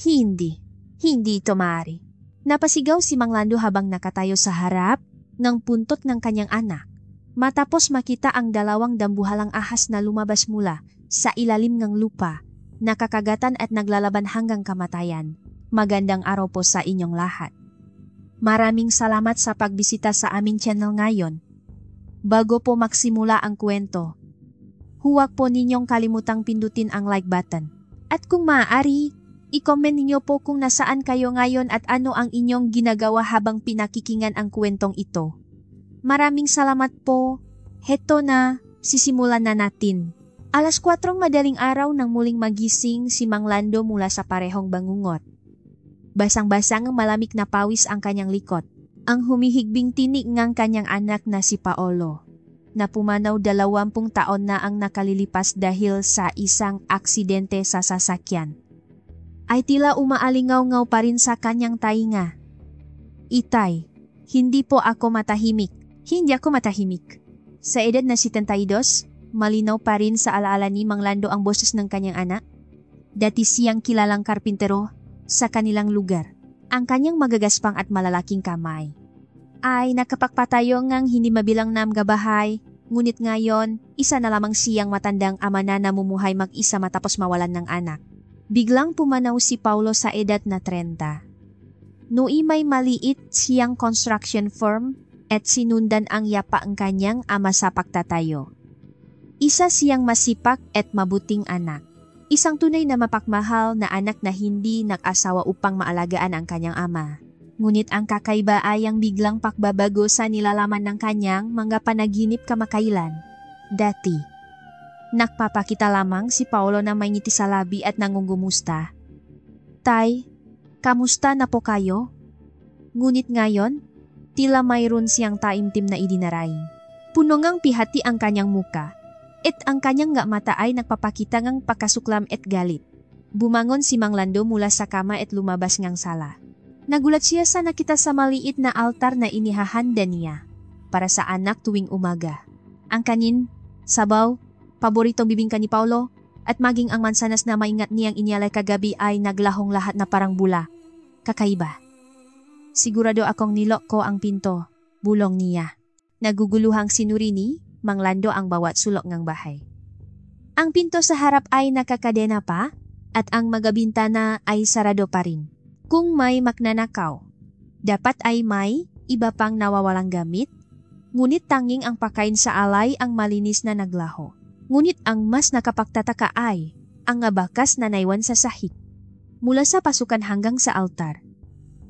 Hindi ito maaari. Napasigaw si Mang Lando habang nakatayo sa harap ng puntot ng kanyang anak. Matapos makita ang dalawang dambuhalang ahas na lumabas mula sa ilalim ng lupa, nakakagatan at naglalaban hanggang kamatayan. Magandang araw po sa inyong lahat. Maraming salamat sa pagbisita sa aming channel ngayon. Bago po magsimula ang kwento, huwag po ninyong kalimutang pindutin ang like button. At kung maaari, i-comment ninyo po kung nasaan kayo ngayon at ano ang inyong ginagawa habang pinakikingan ang kwentong ito. Maraming salamat po. Heto na, sisimulan na natin. Alas 4 madaling araw nang muling magising si Mang Lando mula sa parehong bangungot. Basang-basang malamig na pawis ang kanyang likod. Ang humihigbing tinig ng kanyang anak na si Paolo, na pumanaw 20 taon na ang nakalilipas dahil sa isang aksidente sa sasakyan, ay tila umaalingaw-ngaw pa rin sa kanyang tainga. Itay, hindi po ako matahimik. Hindi ako matahimik. Sa edad na 72, malinaw pa rin sa alaala ni Mang Lando ang boses ng kanyang anak. Dati siyang kilalang karpintero sa kanilang lugar. Ang kanyang magagaspang at malalaking kamay ay nakapagpatayo ngang hindi mabilang na mga bahay. Ngunit ngayon, isa na lamang siyang matandang ama na namumuhay mag-isa matapos mawalan ng anak. Biglang pumanaw si Paulo sa edad na 30. Noy may maliit siyang construction firm at sinundan ang yapa ang kanyang ama sa pagtatayo. Isa siyang masipag at mabuting anak. Isang tunay na mapagmahal na anak na hindi nag-asawa upang maalagaan ang kanyang ama. Ngunit ang kakaiba ay ang biglang pagbabago sa nilalaman ng kanyang mga panaginip kamakailan. Dati, nagpapakita lamang si Paolo na may ngiti sa labi at nangungumusta. Tay, kamusta na po kayo? Ngunit ngayon, tila mayroon siyang taimtim na idinaraing. Puno ngang pihati ang kanyang muka, at ang kanyang mata ay nagpapakita ngang pakasuklam at galit. Bumangon si Mang Lando mula sa kama at lumabas ngang sala. Nagulat siya sa nakita sa maliit na altar na inihahanda niya para sa anak tuwing umaga. Ang kanin, sabaw, paboritong bibingka ni Paulo, at maging ang mansanas na maingat niyang inyalay kagabi ay naglahong lahat na parang bula. Kakaiba. Sigurado akong nilok ko ang pinto, bulong niya. Naguguluhang sinuri ni Mang Lando ang bawat sulok ng bahay. Ang pinto sa harap ay nakakadena pa at ang mga bintana ay sarado pa rin. Kung may magnanakaw, dapat ay may iba pang nawawalang gamit, ngunit tanging ang pakain sa alay ang malinis na naglaho. Ngunit ang mas nakapagtataka ay ang bakas na naiwan sa sahig mula sa pasukan hanggang sa altar.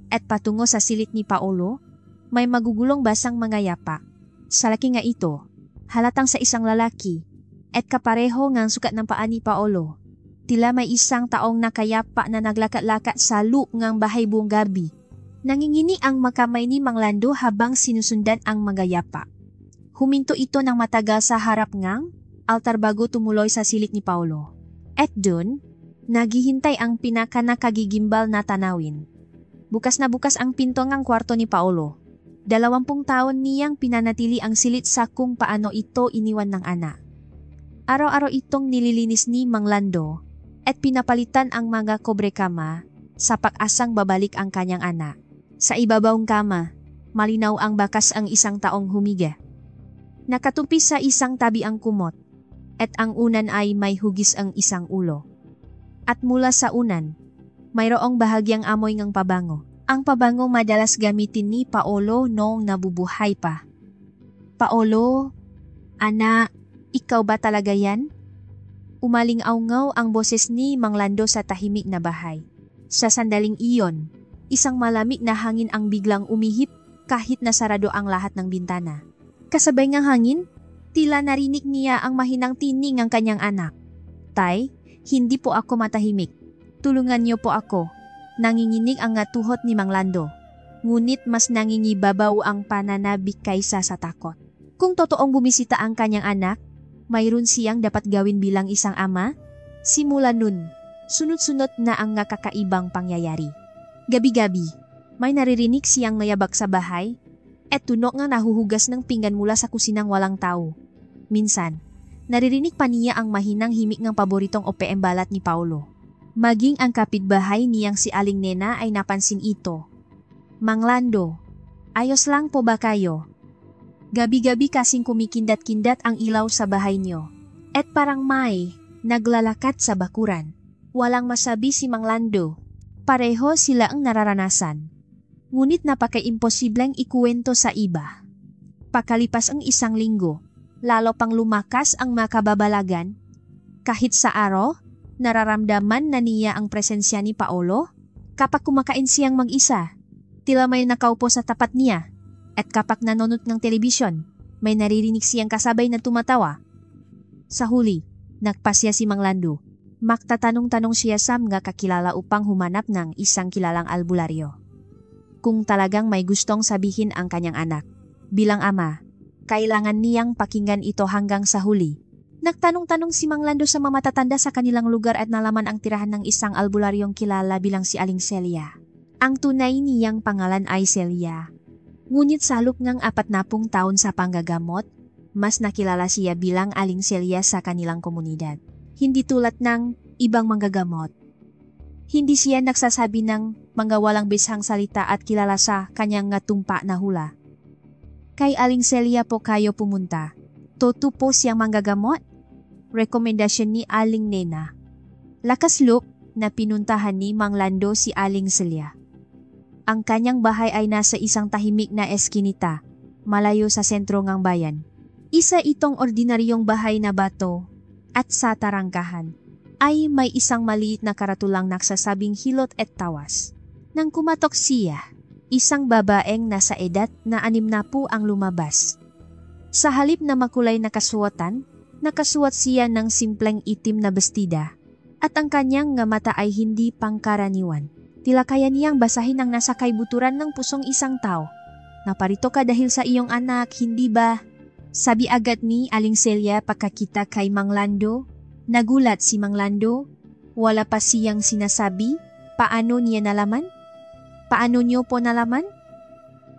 At patungo sa silid ni Paolo, may magugulong basang mga yapa. Sa laki nga ito, halatang sa isang lalaki, at kapareho ngang sukat ng paa ni Paolo. Tila may isang taong nakayapa na naglakat-lakat sa loop ngang bahay buong gabi. Nangingini ang makamay ni Mang Lando habang sinusundan ang mga yapa. Huminto ito ng matagal sa harap ngang altar bago tumuloy sa silid ni Paolo. At dun, naghihintay ang pinaka-nakagigimbal na tanawin. Bukas na bukas ang pinto ngang kwarto ni Paolo. 20 taon niyang pinanatili ang silid sa kung paano ito iniwan ng anak. Araw-araw itong nililinis ni Mang Lando at pinapalitan ang mga kobre kama sa pag-asang babalik ang kanyang anak. Sa ibabawng kama, malinaw ang bakas ang isang taong humiga. Nakatupi sa isang tabi ang kumot at ang unan ay may hugis ang isang ulo. At mula sa unan, mayroong bahagyang amoy ng pabango. Ang pabango madalas gamitin ni Paolo noong nabubuhay pa. Paolo, anak, ikaw ba talaga yan? Umaling-awngaw ang boses ni Mang Lando sa tahimik na bahay. Sa sandaling iyon, isang malamig na hangin ang biglang umihip kahit nasarado ang lahat ng bintana. Kasabay ng hangin, tila narinig niya ang mahinang tinig ng kanyang anak. Tay, hindi po ako matahimik. Tulungan niyo po ako. Nanginginig ang ngatuhot ni Mang Lando. Ngunit mas nangingibabaw ang pananabik kaysa sa takot. Kung totoong bumisita ang kanyang anak, mayroon siyang dapat gawin bilang isang ama. Simula nun, sunod-sunod na ang nakakaibang pangyayari. Gabi-gabi, may naririnig siyang mayabak sa bahay at tunok nga nahuhugas ng pinggan mula sa kusinang walang tao. Minsan, naririnig pa niya ang mahinang himik ng paboritong OPM balat ni Paolo. Maging ang kapitbahay niyang si Aling Nena ay napansin ito. Mang Lando, ayos lang po ba kayo? Gabi-gabi kasing kumikindat-kindat ang ilaw sa bahay niyo. At parang may naglalakat sa bakuran. Walang masabi si Mang Lando. Pareho sila ang nararanasan. Ngunit napaka-imposibleng ikuwento sa iba. Pakalipas ang isang linggo, lalo pang lumakas ang makababalagan. Kahit sa araw, nararamdaman na niya ang presensya ni Paolo. Kapag kumakain siyang mag-isa, tila may nakaupo sa tapat niya. At kapag nanonood ng telebisyon, may naririnig siyang kasabay na tumatawa. Sa huli, nagpasya si Mang Lando. Magtatanong-tanong siya sa mga kakilala upang humanap ng isang kilalang albularyo. Kung talagang may gustong sabihin ang kanyang anak, bilang ama, kailangan niyang pakinggan ito hanggang sa huli. Nagtanong-tanong si Mang Lando sa mga matatanda sa kanilang lugar at nalaman ang tirahan ng isang albularyong kilala bilang si Aling Celia. Ang tunay niyang pangalan ay Celia. Ngunit sa halip ng 40 taon sa panggagamot, mas nakilala siya bilang Aling Celia sa kanilang komunidad. Hindi tulad ng ibang manggagamot. Hindi siya nagsasabi ng mga walang bisang salita at kilala sa kanyang tumpa na hula. Kay Aling Celia po kayo pumunta. Toto po siyang manggagamot. Rekomendasyon ni Aling Nena. Lakas loob na pinuntahan ni Mang Lando si Aling Celia. Ang kanyang bahay ay nasa isang tahimik na eskinita, malayo sa sentro ng bayan. Isa itong ordinaryong bahay na bato. At sa tarangkahan ay may isang maliit na karatulang nagsasabing hilot at tawas. Nang kumatok siya, isang babaeng nasa edad na 60 ang lumabas. Sa halip na makulay na kasuotan, nakasuot siya ng simpleng itim na bestida at ang kanyang nga mata ay hindi pangkaraniwan. Tila kaya niyang basahin ang nasa kaibuturan ng pusong isang tao. Naparito ka dahil sa iyong anak, hindi ba? Sabi agad ni Aling Celia pagkakita kay Mang Lando. Nagulat si Mang Lando. Wala pa siyang sinasabi. Paano niya nalaman? Paano niyo po nalaman?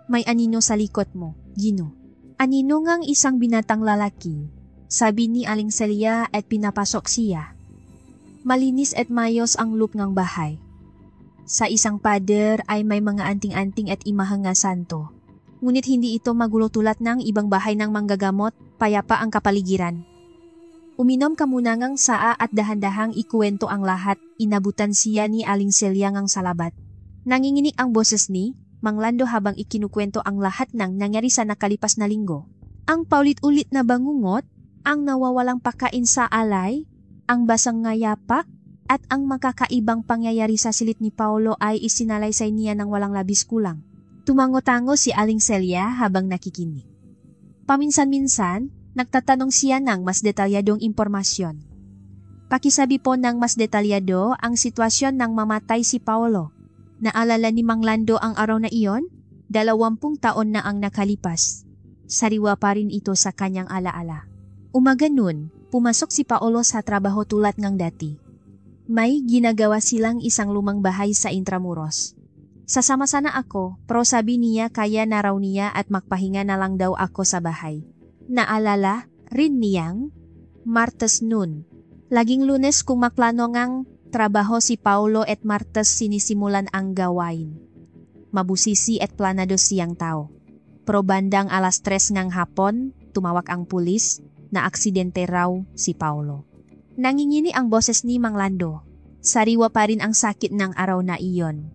May anino sa likod mo, Gino. Anino ngang isang binatang lalaki. Sabi ni Aling Celia at pinapasok siya. Malinis at mayos ang look ng bahay. Sa isang pader ay may mga anting-anting at imahang nga santo. Ngunit hindi ito magulo tulad ng ibang bahay ng manggagamot, payapa ang kapaligiran. Uminom ka muna ngang saa at dahan-dahang ikuwento ang lahat, inabutan siya ni Aling Celia ngang salabat. Nanginginig ang boses ni Mang Lando habang ikinukwento ang lahat ng nangyari sa nakalipas na linggo. Ang paulit-ulit na bangungot, ang nawawalang pagkain sa alay, ang basang ngayapak, at ang makakaibang pangyayari sa silid ni Paolo ay isinalaysay niya ng walang labis kulang. Tumango-tango si Aling Celia habang nakikinig. Paminsan-minsan, nagtatanong siya ng mas detalyadong impormasyon. Pakisabi po ng mas detalyado ang sitwasyon ng mamatay si Paolo. Naalala ni Mang Lando ang araw na iyon? 20 taon na ang nakalipas. Sariwa pa rin ito sa kanyang alaala. Umaga nun, pumasok si Paolo sa trabaho tulad ng dati. May ginagawa silang isang lumang bahay sa Intramuros. Sasama sana ako, pero sabi niya kaya na raw niya at magpahinga na lang daw ako sa bahay. Naalala rin niyang Martes noon. Laging Lunes kung maplano ngang trabaho si Paolo at Martes sinisimulan ang gawain. Mabusisi at planado siyang tao. Pero bandang 3:00 ngang hapon, tumawag ang pulis na aksidente raw si Paolo. Nangingini ang boses ni Mang Lando. Sariwa pa rin ang sakit ng araw na iyon.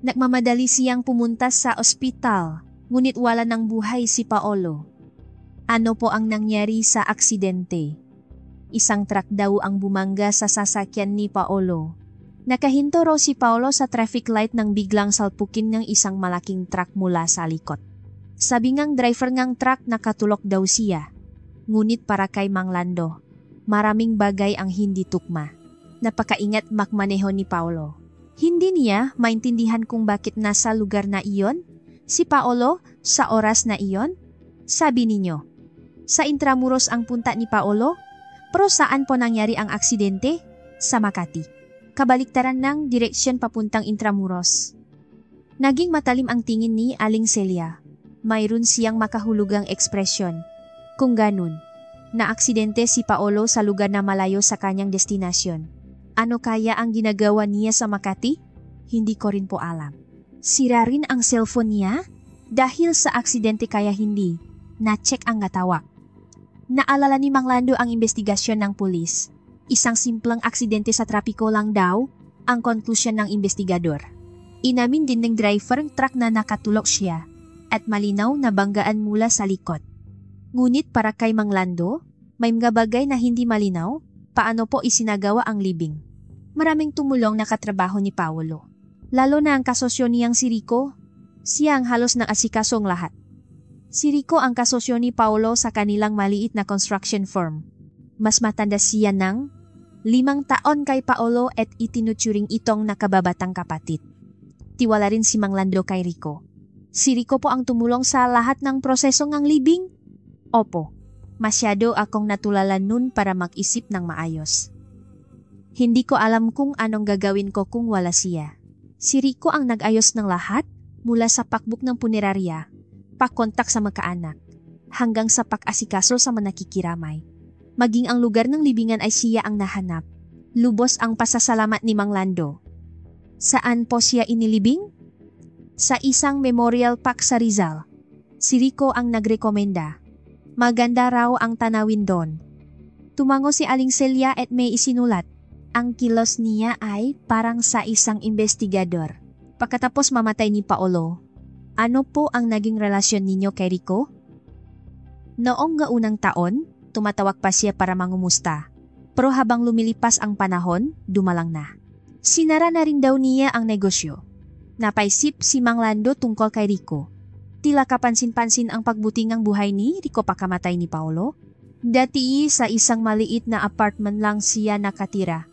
Nagmamadali siyang pumunta sa ospital, ngunit wala ng buhay si Paolo. Ano po ang nangyari sa aksidente? Isang truck daw ang bumangga sa sasakyan ni Paolo. Nakahinto raw si Paolo sa traffic light nang biglang salpukin ng isang malaking truck mula sa likod. Sabi ngang driver ngang truck nakatulog daw siya. Ngunit para kay Mang Lando, maraming bagay ang hindi tukma. Napakaingat magmaneho ni Paolo. Hindi niya maintindihan kung bakit nasa lugar na iyon, si Paolo, sa oras na iyon. Sabi ninyo, sa Intramuros ang punta ni Paolo, pero saan po nangyari ang aksidente? Sa Makati. Kabaliktaran ng direksyon papuntang Intramuros. Naging matalim ang tingin ni Aling Celia. Mayroon siyang makahulugang ekspresyon. Kung ganun, na aksidente si Paolo sa lugar na malayo sa kanyang destinasyon. Ano kaya ang ginagawa niya sa Makati? Hindi ko rin po alam. Sira rin ang cellphone niya? Dahil sa aksidente kaya hindi na-check ang natawag. Naalala ni Mang Lando ang investigasyon ng pulis. Isang simpleng aksidente sa trapiko lang daw ang konklusyon ng investigador. Inamin din ng driver ng truck na nakatulog siya at malinaw na banggaan mula sa likod. Ngunit para kay Mang Lando, may mga bagay na hindi malinaw paano po isinagawa ang libing. Maraming tumulong na katrabaho ni Paolo. Lalo na ang kasosyo niyang si Rico. Siya ang halos ng asikasong lahat. Si Rico ang kasosyo ni Paolo sa kanilang maliit na construction firm. Mas matanda siya ng 5 taon kay Paolo at itinuturing itong nakababatang kapatid. Tiwala rin si Mang Lando kay Rico. Si Rico po ang tumulong sa lahat ng proseso ng libing? Opo, masyado akong natulala nun para mag-isip ng maayos. Hindi ko alam kung anong gagawin ko kung wala siya. Si Rico ang nag-ayos ng lahat mula sa pakbook ng punerarya, pakontak sa magkaanak, hanggang sa pag-asikaso sa manakikiramay. Maging ang lugar ng libingan ay siya ang nahanap. Lubos ang pasasalamat ni Mang Lando. Saan po siya inilibing? Sa isang memorial park sa Rizal. Si Rico ang nagrekomenda. Maganda raw ang tanawin doon. Tumango si Aling Celia at may isinulat. Ang kilos niya ay parang sa isang investigador. Pagkatapos mamatay ni Paolo, ano po ang naging relasyon ninyo kay Rico? Noong gaunang taon, tumatawag pa siya para mangumusta. Pero habang lumilipas ang panahon, dumalang na. Sinara na rin daw niya ang negosyo. Napaisip si Mang Lando tungkol kay Rico. Tila kapansin-pansin ang pagbuting ng buhay ni Rico pagkamatay ni Paolo. Dati sa isang maliit na apartment lang siya nakatira.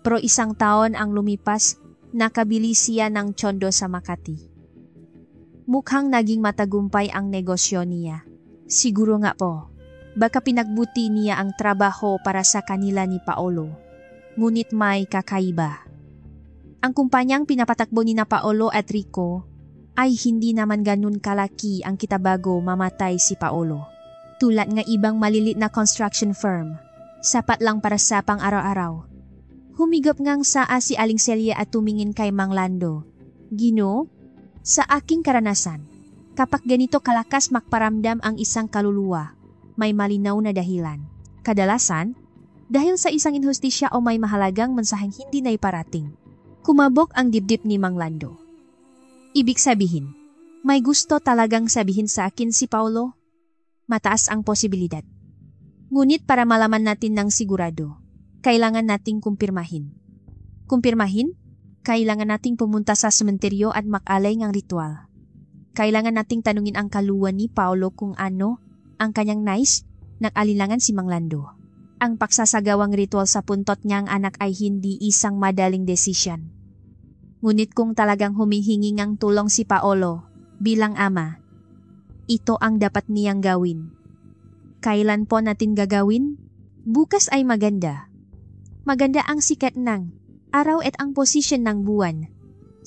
Pero 1 taon ang lumipas, nakabili siya ng tsondo sa Makati. Mukhang naging matagumpay ang negosyo niya. Siguro nga po, baka pinagbuti niya ang trabaho para sa kanila ni Paolo. Ngunit may kakaiba. Ang kumpanyang pinapatakbo ni na Paolo at Rico ay hindi naman ganun kalaki ang kita bago mamatay si Paolo. Tulad nga ibang malilit na construction firm, sapat lang para sa pang-araw-araw. Humigop ngang saa si Aling Celia at tumingin kay Mang Lando. Gino, sa aking karanasan, kapag ganito kalakas makparamdam ang isang kaluluwa, may malinaw na dahilan. Kadalasan, dahil sa isang inhustisya o may mahalagang mensaheng hindi na iparating. Kumabog ang dibdib ni Mang Lando. Ibig sabihin, may gusto talagang sabihin sa akin si Paolo? Mataas ang posibilidad. Ngunit para malaman natin ng sigurado, kailangan nating kumpirmahin. Kumpirmahin? Kailangan nating pumunta sa sementeryo at makalay ng ritual. Kailangan nating tanungin ang kaluwa ni Paolo kung ano ang kanyang nais, nag-alilangan si Mang Lando. Ang pagsasagawang ritual sa puntot niyang anak ay hindi isang madaling desisyon. Ngunit kung talagang humihingi ng tulong si Paolo bilang ama, ito ang dapat niyang gawin. Kailan po natin gagawin? Bukas ay maganda. Maganda ang sikat ng araw at ang posisyon ng buwan.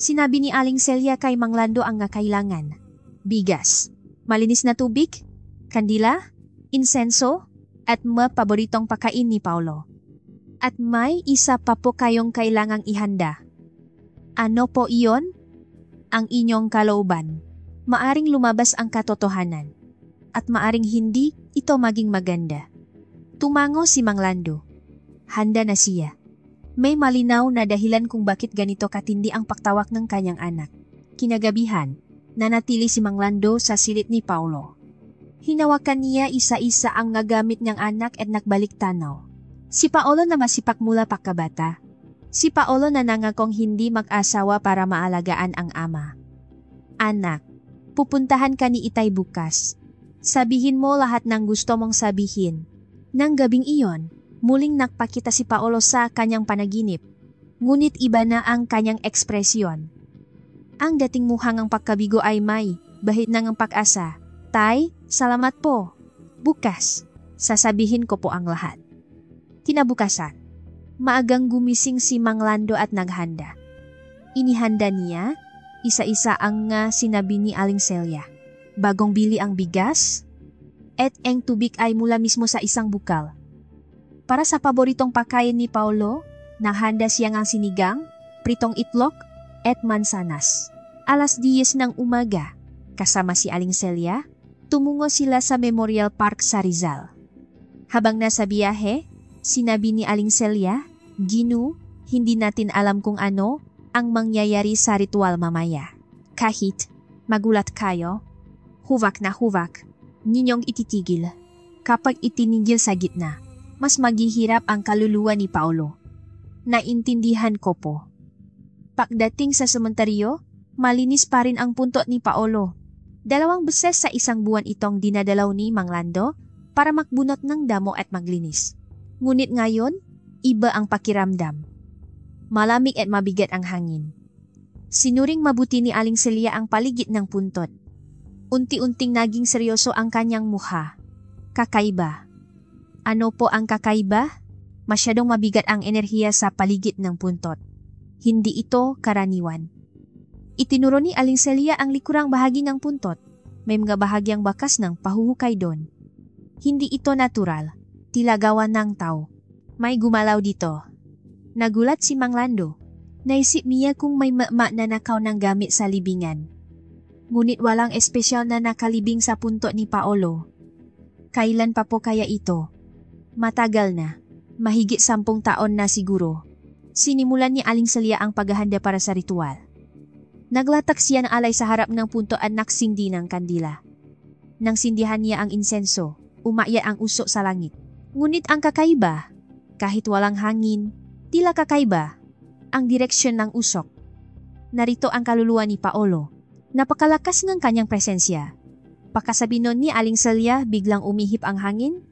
Sinabi ni Aling Celia kay Mang Lando ang ngakailangan. Bigas, malinis na tubig, kandila, insenso, at mga paboritong pakain ni Paolo. At may isa pa po kayong kailangang ihanda. Ano po iyon? Ang inyong kalooban. Maaring lumabas ang katotohanan. At maaring hindi ito maging maganda. Tumango si Mang Lando. Handa na siya. May malinaw na dahilan kung bakit ganito katindi ang pagtawak ng kanyang anak. Kinagabihan, nanatili si Mang Lando sa silid ni Paolo. Hinawakan niya isa-isa ang nagamit niyang anak at nagbalik tanaw. Si Paolo na masipak mula pagkabata. Si Paolo na nangakong hindi mag-asawa para maalagaan ang ama. Anak, pupuntahan ka ni Itay bukas. Sabihin mo lahat ng gusto mong sabihin. Nang gabing iyon, muling nagpakita si Paolo sa kanyang panaginip. Ngunit iba na ang kanyang ekspresyon. Ang dating muhang ang pagkabigo ay may bahid ng pag-asa. Tay, salamat po. Bukas, sasabihin ko po ang lahat. Kinabukasan, maagang gumising si Mang Lando at naghanda. Inihanda niya, isa-isa ang sinabi ni Aling Celia. Bagong bili ang bigas, at ang tubig ay mula mismo sa isang bukal. Para sa paboritong pagkain ni Paolo, Nahanda siya ng sinigang, pritong itlog, at mansanas. Alas 10 ng umaga, kasama si Aling Celia, tumungo sila sa Memorial Park sa Rizal. Habang nasa biyahe, sinabi ni Aling Celia, "Ginu, hindi natin alam kung ano ang mangyayari sa ritual mamaya. Kahit magulat kayo, huwag na huwag ninyong ititigil. Kapag itinigil sa gitna, mas maghihirap ang kaluluwa ni Paolo. Naintindihan ko po." Pagdating sa sementeryo, malinis pa rin ang puntot ni Paolo. 2 beses sa isang buwan itong dinadalaw ni Mang Lando para magbunot ng damo at maglinis. Ngunit ngayon, iba ang pakiramdam. Malamig at mabigat ang hangin. Sinuring mabuti ni Aling Celia ang paligid ng puntot. Unti-unting naging seryoso ang kanyang mukha. Kakaiba. Ano po ang kakaiba? Masyadong mabigat ang enerhiya sa paligid ng puntot. Hindi ito karaniwan. Itinuro ni Aling Celia ang likurang bahagi ng puntot. May mga bahagyang bakas ng pahuhukay doon. Hindi ito natural. Tila gawa ng tao. May gumalaw dito. Nagulat si Mang Lando. Naisip niya kung may na nakaw ng gamit sa libingan. Ngunit walang espesyal na nakalibing sa puntot ni Paolo. Kailan pa po kaya ito? Matagal na. Mahigit 10 taon na siguro. Sinimulan ni Aling Celia ang paghahanda para sa ritual. Naglatak siya ng alay sa harap ng punto at nagsindi ng kandila. Nang sindihan niya ang insenso, umaya ang usok sa langit. Ngunit ang kakaiba, kahit walang hangin, tila kakaiba, ang direksyon ng usok. Narito ang kaluluwa ni Paolo. Napakalakas ng kanyang presensya. Pagkasabi nun ni Aling Celia, biglang umihip ang hangin.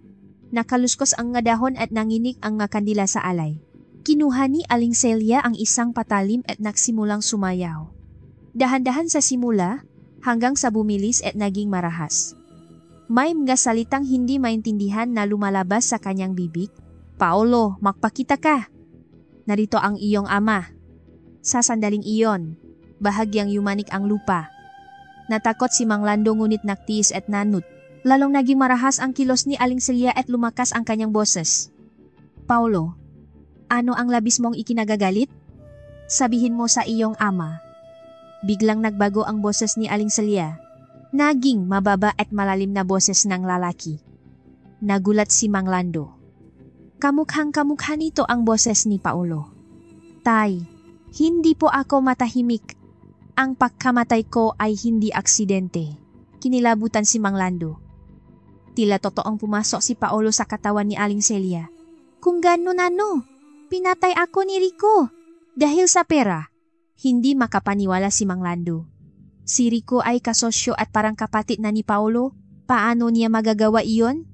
Nakaluskos ang nga dahon at nanginig ang nga kandila sa alay. Kinuha ni Aling Celia ang isang patalim at nagsimulang sumayaw. Dahan-dahan sa simula, hanggang sa bumilis at naging marahas. May mga salitang hindi maintindihan na lumalabas sa kanyang bibig. "Paolo, magpakita ka. Narito ang iyong ama." Sa sandaling iyon, bahagyang yumanik ang lupa. Natakot si Mang Lando ngunit naktiis at nanut. Lalong naging marahas ang kilos ni Aling Celia at lumakas ang kanyang boses. "Paolo, ano ang labis mong ikinagagalit? Sabihin mo sa iyong ama." Biglang nagbago ang boses ni Aling Celia. Naging mababa at malalim na boses ng lalaki. Nagulat si Mang Lando. Kamukhang-kamukha nito ang boses ni Paolo. "Tay, hindi po ako matahimik. Ang pagkamatay ko ay hindi aksidente." Kinilabutan si Mang Lando. Tila totoong pumasok si Paolo sa katawan ni Aling Celia. "Kung ganon ano, pinatay ako ni Rico. Dahil sa pera." Hindi makapaniwala si Mang Lando. Si Rico ay kasosyo at parang kapatid na ni Paolo. Paano niya magagawa iyon?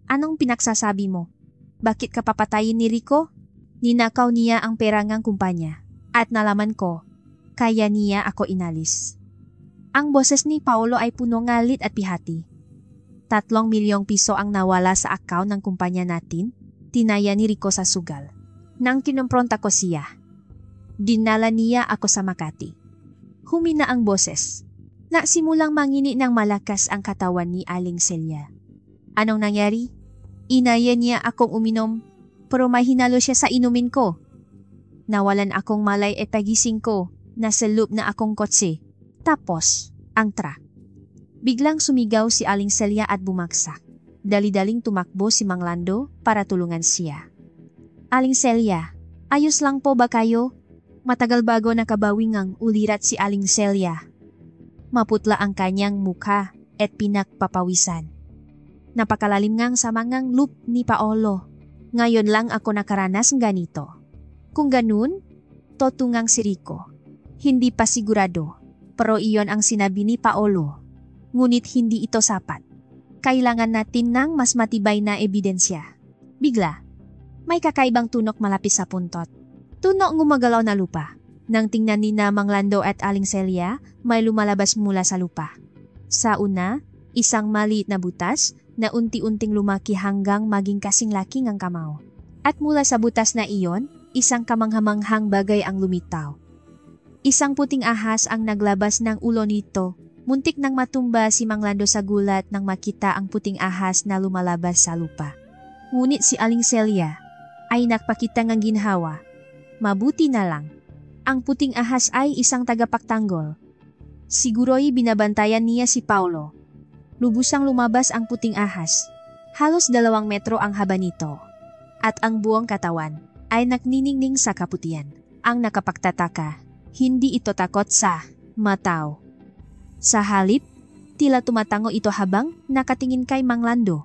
Anong pinagsasabi mo? Bakit ka papatayin ni Rico? Ninakaw niya ang pera ng kumpanya. At nalaman ko, kaya niya ako inalis. Ang boses ni Paolo ay puno ngalit at pihati. 3 milyong piso ang nawala sa account ng kumpanya natin, tinaya ni Rico sa sugal. Nang kinumpronta ko siya, dinala niya ako sa Makati. Humina ang boses. Nasimulang mangini ng malakas ang katawan ni Aling Celia. Anong nangyari? Inaya niya akong uminom, pero may hinalo siya sa inumin ko. Nawalan akong malay at pagising ko, nasa loob na akong kotse. Tapos, ang truck. Biglang sumigaw si Aling Celia at bumagsak. Dali-daling tumakbo si Mang Lando para tulungan siya. "Aling Celia, ayos lang po ba kayo?" Matagal bago nakabawing ang ulirat si Aling Celia. Maputla ang kanyang mukha at pinagpapawisan. Napakalalim ngang sa mangang loop ni Paolo. Ngayon lang ako nakaranas ng ganito. Kung ganun, totungang si Rico. Hindi pa sigurado, pero iyon ang sinabi ni Paolo. Ngunit hindi ito sapat. Kailangan natin ng mas matibay na ebidensya. Bigla, may kakaibang tunok malapit sa puntot. Tunok gumagalaw na lupa. Nang tingnan ni na Mang Lando at Aling Celia, may lumalabas mula sa lupa. Sa una, isang maliit na butas na unti-unting lumaki hanggang maging kasing laki ng kamao. At mula sa butas na iyon, isang kamanghamanghang bagay ang lumitaw. Isang puting ahas ang naglabas ng ulo nito. Muntik nang matumba si Mang Lando sa gulat nang makita ang puting ahas na lumalabas sa lupa. Ngunit si Aling Celia ay nagpakita ng ginhawa. Mabuti na lang. Ang puting ahas ay isang tagapagtanggol. Siguro'y binabantayan niya si Paulo. Lubusang lumabas ang puting ahas. Halos 2 metro ang haba nito. At ang buong katawan ay nagniningning sa kaputian. Ang nakapagtataka, hindi ito takot sa matao. Sa halip, tila tumatango ito habang nakatingin kay Mang Lando.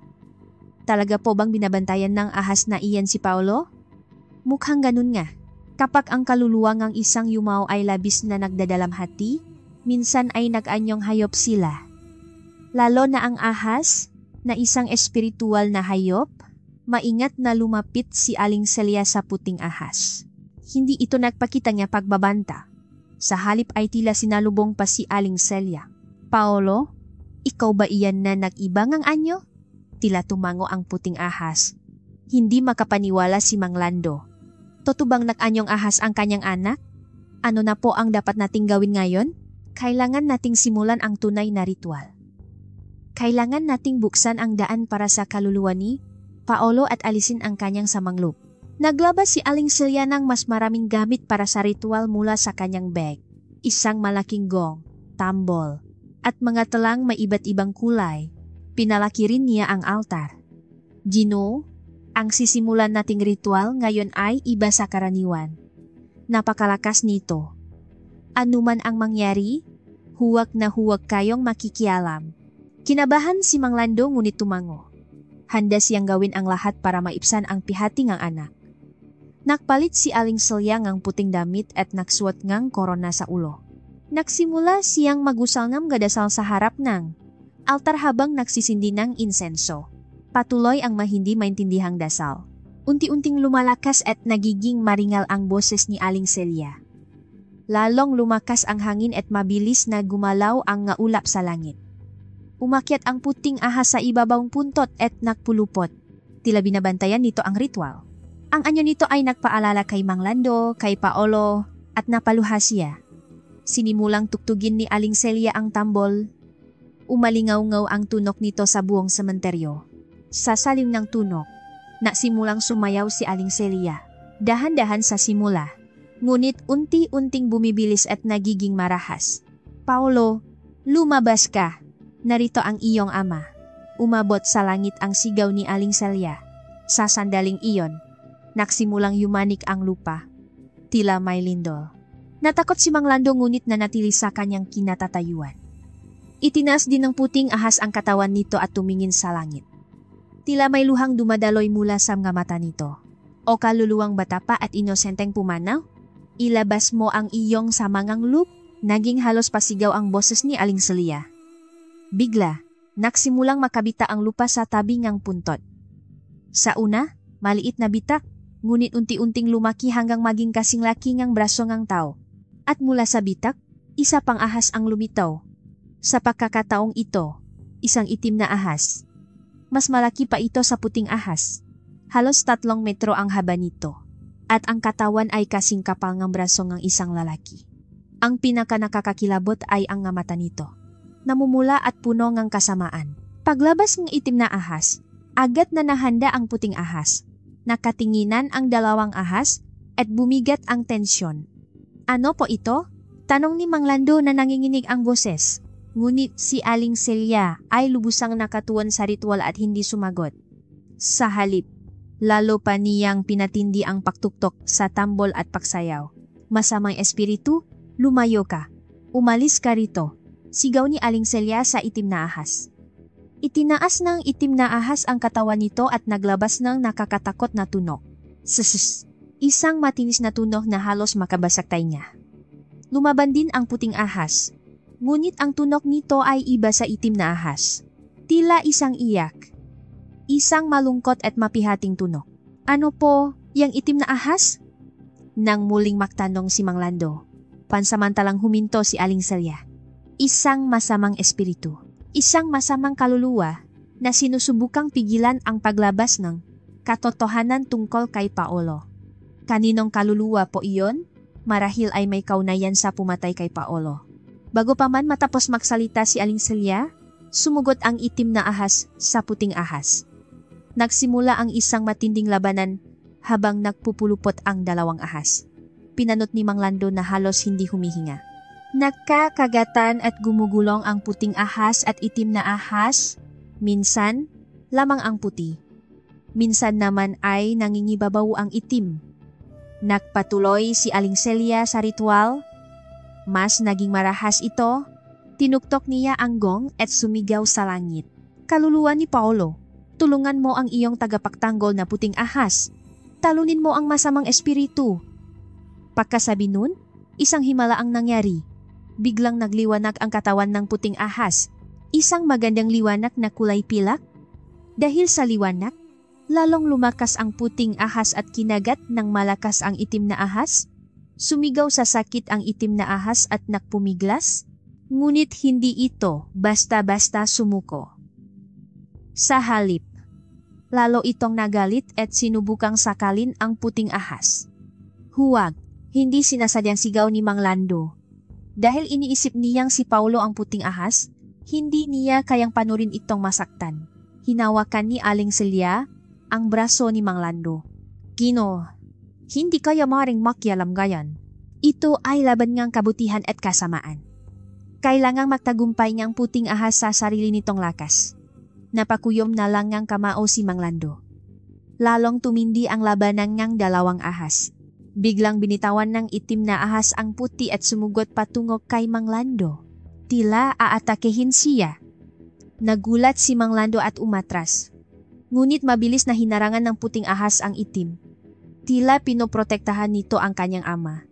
Talaga po bang binabantayan ng ahas na iyan si Paulo? Mukhang ganun nga. Kapag ang kaluluwa ng isang yumao ay labis na nagdadalamhati, minsan ay nag-anyong hayop sila. Lalo na ang ahas, na isang espiritual na hayop, maingat na lumapit si Aling Celia sa puting ahas. Hindi ito nagpakita niya pagbabanta. Sa halip ay tila sinalubong pa si Aling Celia. Paulo, ikaw ba iyan na nag-ibang ang anyo? Tila tumango ang puting ahas. Hindi makapaniwala si Mang Lando. Totoo bang nag-anyong ahas ang kanyang anak? Ano na po ang dapat nating gawin ngayon? Kailangan nating simulan ang tunay na ritual. Kailangan nating buksan ang daan para sa kaluluwa ni Paulo at alisin ang kanyang samangloob. Naglabas si Aling Celia ng mas maraming gamit para sa ritual mula sa kanyang bag. Isang malaking gong, tambol, at mga telang may iba't ibang kulay. Pinalaki rin niya ang altar. Gino, ang sisimulan nating ritual ngayon ay iba sa karaniwan. Napakalakas nito. Anuman ang mangyari, huwag na huwag kayong makikialam. Kinabahan si Mang Lando ngunit tumango. Handa siyang gawin ang lahat para maipsan ang pihati ng anak. Nakpalit si Aling Celia ng puting damit at naksuot ng korona sa ulo. Nagsimula siyang magusal ng gadasal sa harap ng altar habang nagsisindi ng insenso. Patuloy ang mahindi maintindihang dasal. Unti-unting lumalakas at nagiging maringal ang boses ni Aling Celia. Lalong lumakas ang hangin at mabilis na gumalaw ang ngaulap sa langit. Umakyat ang puting ahas sa ibabawang puntot at nagpulupot. Tila binabantayan nito ang ritual. Ang anyo nito ay nagpaalala kay Mang Lando, kay Paulo, at napaluha siya. Sinimulang tuktugin ni Aling Celia ang tambol. Umalingaw-ngaw ang tunok nito sa buong sementeryo. Sa salim ng tunok, nasimulang sumayaw si Aling Celia. Dahan-dahan sa simula, ngunit unti-unting bumibilis at nagiging marahas. Paulo, lumabas ka! Narito ang iyong ama. Umabot sa langit ang sigaw ni Aling Celia. Sa sandaling iyon, nagsimulang yumanik ang lupa. Tila may lindol. Natakot si Mang Lando ngunit nanatili sa kanyang kinatatayuan. Itinaas din ng puting ahas ang katawan nito at tumingin sa langit. Tila may luhang dumadaloy mula sa mga mata nito. O kaluluwang bata pa at inosenteng pumanaw? Ilabas mo ang iyong samangang loop. Naging halos pasigaw ang boses ni Aling Celia. Bigla, nagsimulang makabita ang lupa sa tabi ng puntot. Sa una, maliit na bitak, ngunit unti-unting lumaki hanggang maging kasing laki ng braso ng tao. At mula sa bitak, isa pang ahas ang lumitaw. Sa pagkakataong ito, isang itim na ahas. Mas malaki pa ito sa puting ahas. Halos 3 metro ang haba nito. At ang katawan ay kasing kapal ng braso ng isang lalaki. Ang pinaka-nakakakilabot ay ang mata nito. Namumula at puno ng kasamaan. Paglabas ng itim na ahas, agad na nahanda ang puting ahas. Nakatinginan ang 2 ahas at bumigat ang tensyon. Ano po ito? Tanong ni Mang Lando na nanginginig ang boses. Ngunit si Aling Celia ay lubusang nakatuon sa ritual at hindi sumagot. Sa halip, lalo pa niyang pinatindi ang pagtuktok sa tambol at pagsayaw. Masamang espiritu, lumayo ka. Umalis ka rito. Sigaw ni Aling Celia sa itim na ahas. Itinaas ng itim na ahas ang katawan nito at naglabas ng nakakatakot na tunok. Sus! Isang matinis na tunok na halos makabasakay niya. Lumaban din ang puting ahas. Ngunit ang tunok nito ay iba sa itim na ahas. Tila isang iyak. Isang malungkot at mapihating tunok. Ano po, yang itim na ahas? Nang muling magtanong si Mang Lando, pansamantalang huminto si Aling Celia. Isang masamang espiritu. Isang masamang kaluluwa na sinusubukang pigilan ang paglabas ng katotohanan tungkol kay Paulo. Kaninong kaluluwa po iyon? Marahil ay may kaunayan sa pumatay kay Paulo. Bago pa man matapos magsalita si Aling Celia, sumugot ang itim na ahas sa puting ahas. Nagsimula ang isang matinding labanan habang nagpupulupot ang 2 ahas. pinanot ni Mang Lando na halos hindi humihinga. Nagkakagatan at gumugulong ang puting ahas at itim na ahas. Minsan, lamang ang puti. Minsan naman ay nangingibabaw ang itim. Nagpatuloy si Aling Celia sa ritual. Mas naging marahas ito. Tinuktok niya ang gong at sumigaw sa langit. Kaluluwa ni Paolo, tulungan mo ang iyong tagapagtanggol na puting ahas. Talunin mo ang masamang espiritu. Pagkasabi nun, isang himala ang nangyari. Biglang nagliwanag ang katawan ng puting ahas. Isang magandang liwanag na kulay pilak. Dahil sa liwanag, lalong lumakas ang puting ahas at kinagat ng malakas ang itim na ahas. Sumigaw sa sakit ang itim na ahas at nakpumiglas. Ngunit hindi ito basta-basta sumuko. Sa halip, lalo itong nagalit at sinubukang sakalin ang puting ahas. Huwag, hindi sinasadyang sigaw ni Mang Lando. Dahil iniisip niyang si Paolo ang puting ahas, hindi niya kayang panurin itong masaktan. Hinawakan ni Aling Celia ang braso ni Mang Lando. Gino, hindi kaya maring makialam gayan. Ito ay laban ngang kabutihan at kasamaan. Kailangang magtagumpay niyang puting ahas sa sarili nitong lakas. Napakuyom na lang ngang kamao si Mang Lando. Lalong tumindi ang labanan ngang dalawang ahas. Biglang binitawan ng itim na ahas ang puti at sumugot patungo kay Mang Lando. Tila aatakehin siya. Nagulat si Mang Lando at umatras. Ngunit mabilis na hinarangan ng puting ahas ang itim. Tila pinoprotektahan nito ang kanyang ama.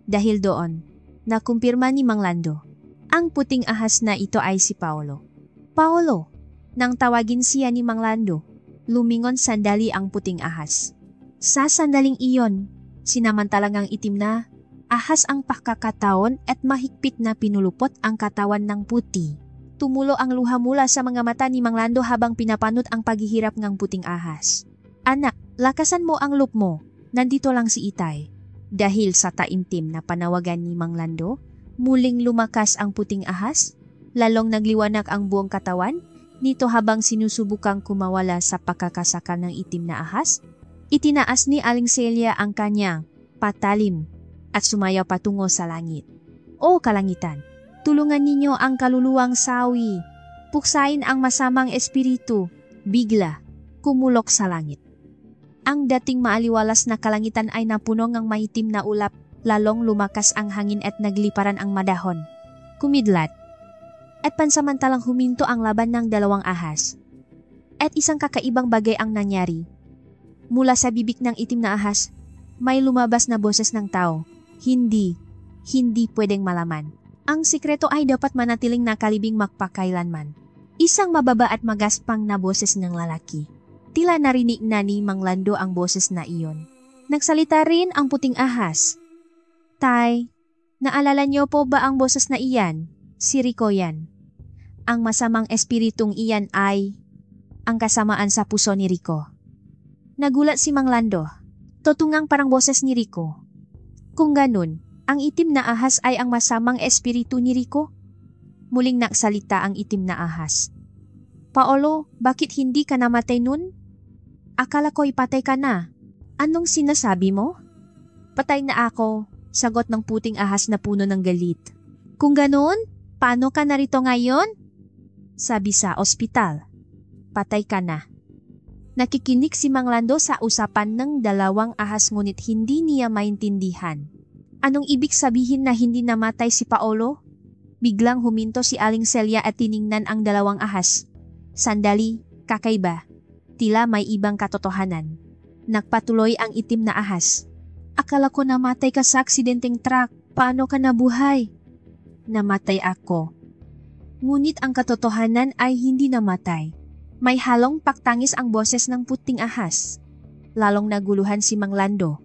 Dahil doon, nakumpirma ni Mang Lando. Ang puting ahas na ito ay si Paolo. Paolo, nang tawagin siya ni Mang Lando, lumingon sandali ang puting ahas. Sa sandaling iyon, sinamantalang ang itim na ahas ang pakakataon at mahigpit na pinulupot ang katawan ng puti. Tumulo ang luha mula sa mga mata ni Mang Lando habang pinapanot ang paghihirap ng puting ahas. Anak, lakasan mo ang loop mo. Nandito lang si Itay. Dahil sa taimtim na panawagan ni Mang Lando, muling lumakas ang puting ahas. Lalong nagliwanag ang buong katawan nito habang sinusubukang kumawala sa pakakasakal ng itim na ahas. Itinaas ni Aling Celia ang kanyang patalim at sumayaw patungo sa langit. O kalangitan, tulungan ninyo ang kaluluwang sawi. Puksain ang masamang espiritu. Bigla, kumulok sa langit. Ang dating maaliwalas na kalangitan ay napuno ng maitim na ulap. Lalong lumakas ang hangin at nagliparan ang madahon. Kumidlat. At pansamantalang huminto ang laban ng dalawang ahas. At isang kakaibang bagay ang nangyari. Mula sa bibig ng itim na ahas, may lumabas na boses ng tao. Hindi pwedeng malaman. Ang sikreto ay dapat manatiling nakalibing magpakailanman. Isang mababa at magaspang na boses ng lalaki. Tila narinig na ni Mang Lando ang boses na iyon. Nagsalita rin ang puting ahas. Tay, naalala niyo po ba ang boses na iyan? Si Rico yan. Ang masamang espiritong iyan ay ang kasamaan sa puso ni Rico. Nagulat si Mang Lando. Totungang parang boses ni Rico. Kung ganun, ang itim na ahas ay ang masamang espiritu ni Rico? Muling nagsalita ang itim na ahas. Paolo, bakit hindi ka namatay nun? Akala ko ipatay ka na. Anong sinasabi mo? Patay na ako, sagot ng puting ahas na puno ng galit. Kung ganun, paano ka narito ngayon? Sabi sa ospital. Patay ka na. Nakikinig si Mang Lando sa usapan ng dalawang ahas ngunit hindi niya maintindihan. Anong ibig sabihin na hindi namatay si Paolo? Biglang huminto si Aling Celia at tiningnan ang dalawang ahas. Sandali, kakaiba. Tila may ibang katotohanan. Nagpatuloy ang itim na ahas. Akala ko namatay ka sa aksidenteng truck. Paano ka nabuhay? Namatay ako. Ngunit ang katotohanan ay hindi namatay. May halong paktangis ang boses ng puting ahas. Lalong naguluhan si Mang Lando.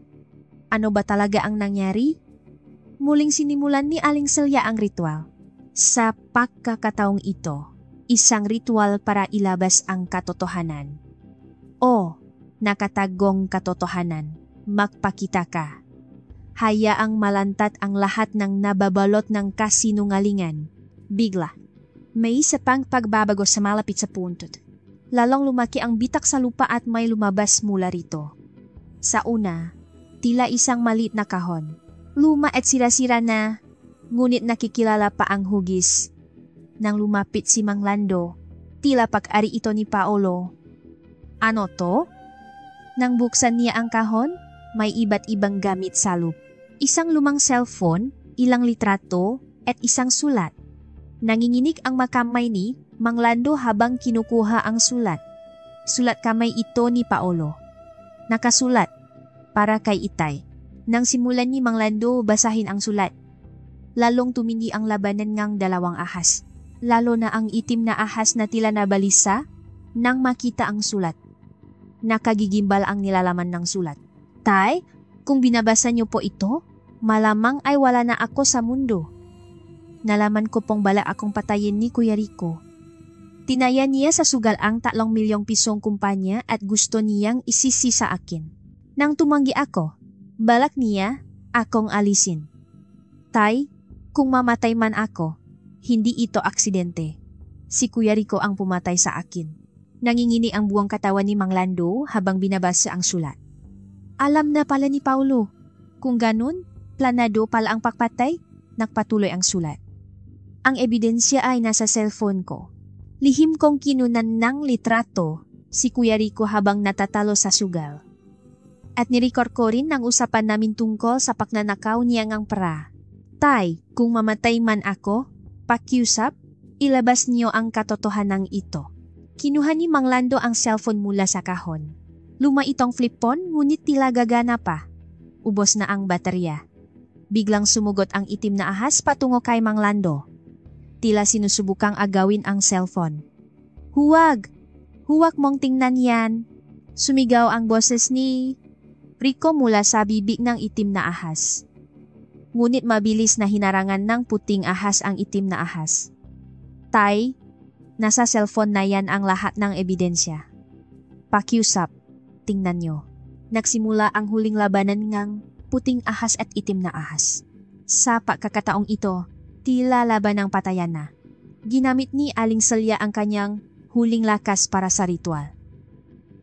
Ano ba talaga ang nangyari? Muling sinimulan ni Aling Celia ang ritual. Sa pagkakataong ito, isang ritual para ilabas ang katotohanan. O, nakatagong katotohanan, magpakita ka. Hayaang malantat ang lahat ng nababalot ng kasinungalingan. Bigla, may isa pang pagbabago sa malapit sa puntot. Lalong lumaki ang bitak sa lupa at may lumabas mula rito. Sa una, tila isang maliit na kahon. Luma at sira-sira na, ngunit nakikilala pa ang hugis. Nang lumapit si Mang Lando, tila pag-ari ito ni Paolo. Ano to? Nang buksan niya ang kahon, may iba't ibang gamit sa loob. Isang lumang cellphone, ilang litrato, at isang sulat. Nanginginig ang makamay ni Mang Lando habang kinukuha ang sulat. Sulat kamay ito ni Paolo. Nakasulat, para kay Itay. Nang simulan ni Mang Lando basahin ang sulat, lalong tumindi ang labanan ngang dalawang ahas. Lalo na ang itim na ahas na tila nabalisa nang makita ang sulat. Nakagigimbal ang nilalaman ng sulat. Tay, kung binabasa niyo po ito, malamang ay wala na ako sa mundo. Nalaman ko pong bala akong patayin ni Kuya Rico. Tinaya niya sa sugal ang 3 milyong pisong kumpanya at gusto niyang isisi sa akin. Nang tumanggi ako, balak niya akong alisin. Tay, kung mamatay man ako, hindi ito aksidente. Si Kuya Rico ang pumatay sa akin. Nangingini ang buong katawan ni Mang Lando habang binabasa ang sulat. Alam na pala ni Paolo. Kung ganun, planado pala ang pagpatay, nagpatuloy ang sulat. Ang ebidensya ay nasa cellphone ko. Lihim kong kinunan ng litrato si Kuya Rico habang natatalo sa sugal. At nirecord ko rin ang usapan namin tungkol sa pagnanakaw niya ngang pra. Tay, kung mamatay man ako, pakiusap, ilabas niyo ang katotohanan ito. Kinuha ni Mang Lando ang cellphone mula sa kahon. Luma itong flip phone ngunit tila gagana pa. Ubos na ang baterya. Biglang sumugot ang itim na ahas patungo kay Mang Lando. Tila sinusubukang agawin ang cellphone. Huwag! Huwag mong tingnan yan! Sumigaw ang boses ni Rico mula sa bibig ng itim na ahas. Ngunit mabilis na hinarangan ng puting ahas ang itim na ahas. Tay, nasa cellphone na yan ang lahat ng ebidensya. Pakiusap, tingnan nyo. Nagsimula ang huling labanan ngang puting ahas at itim na ahas. Sa pagkakataong ito, tila laban ng patayan na. Ginamit ni Aling Celia ang kanyang huling lakas para sa ritual.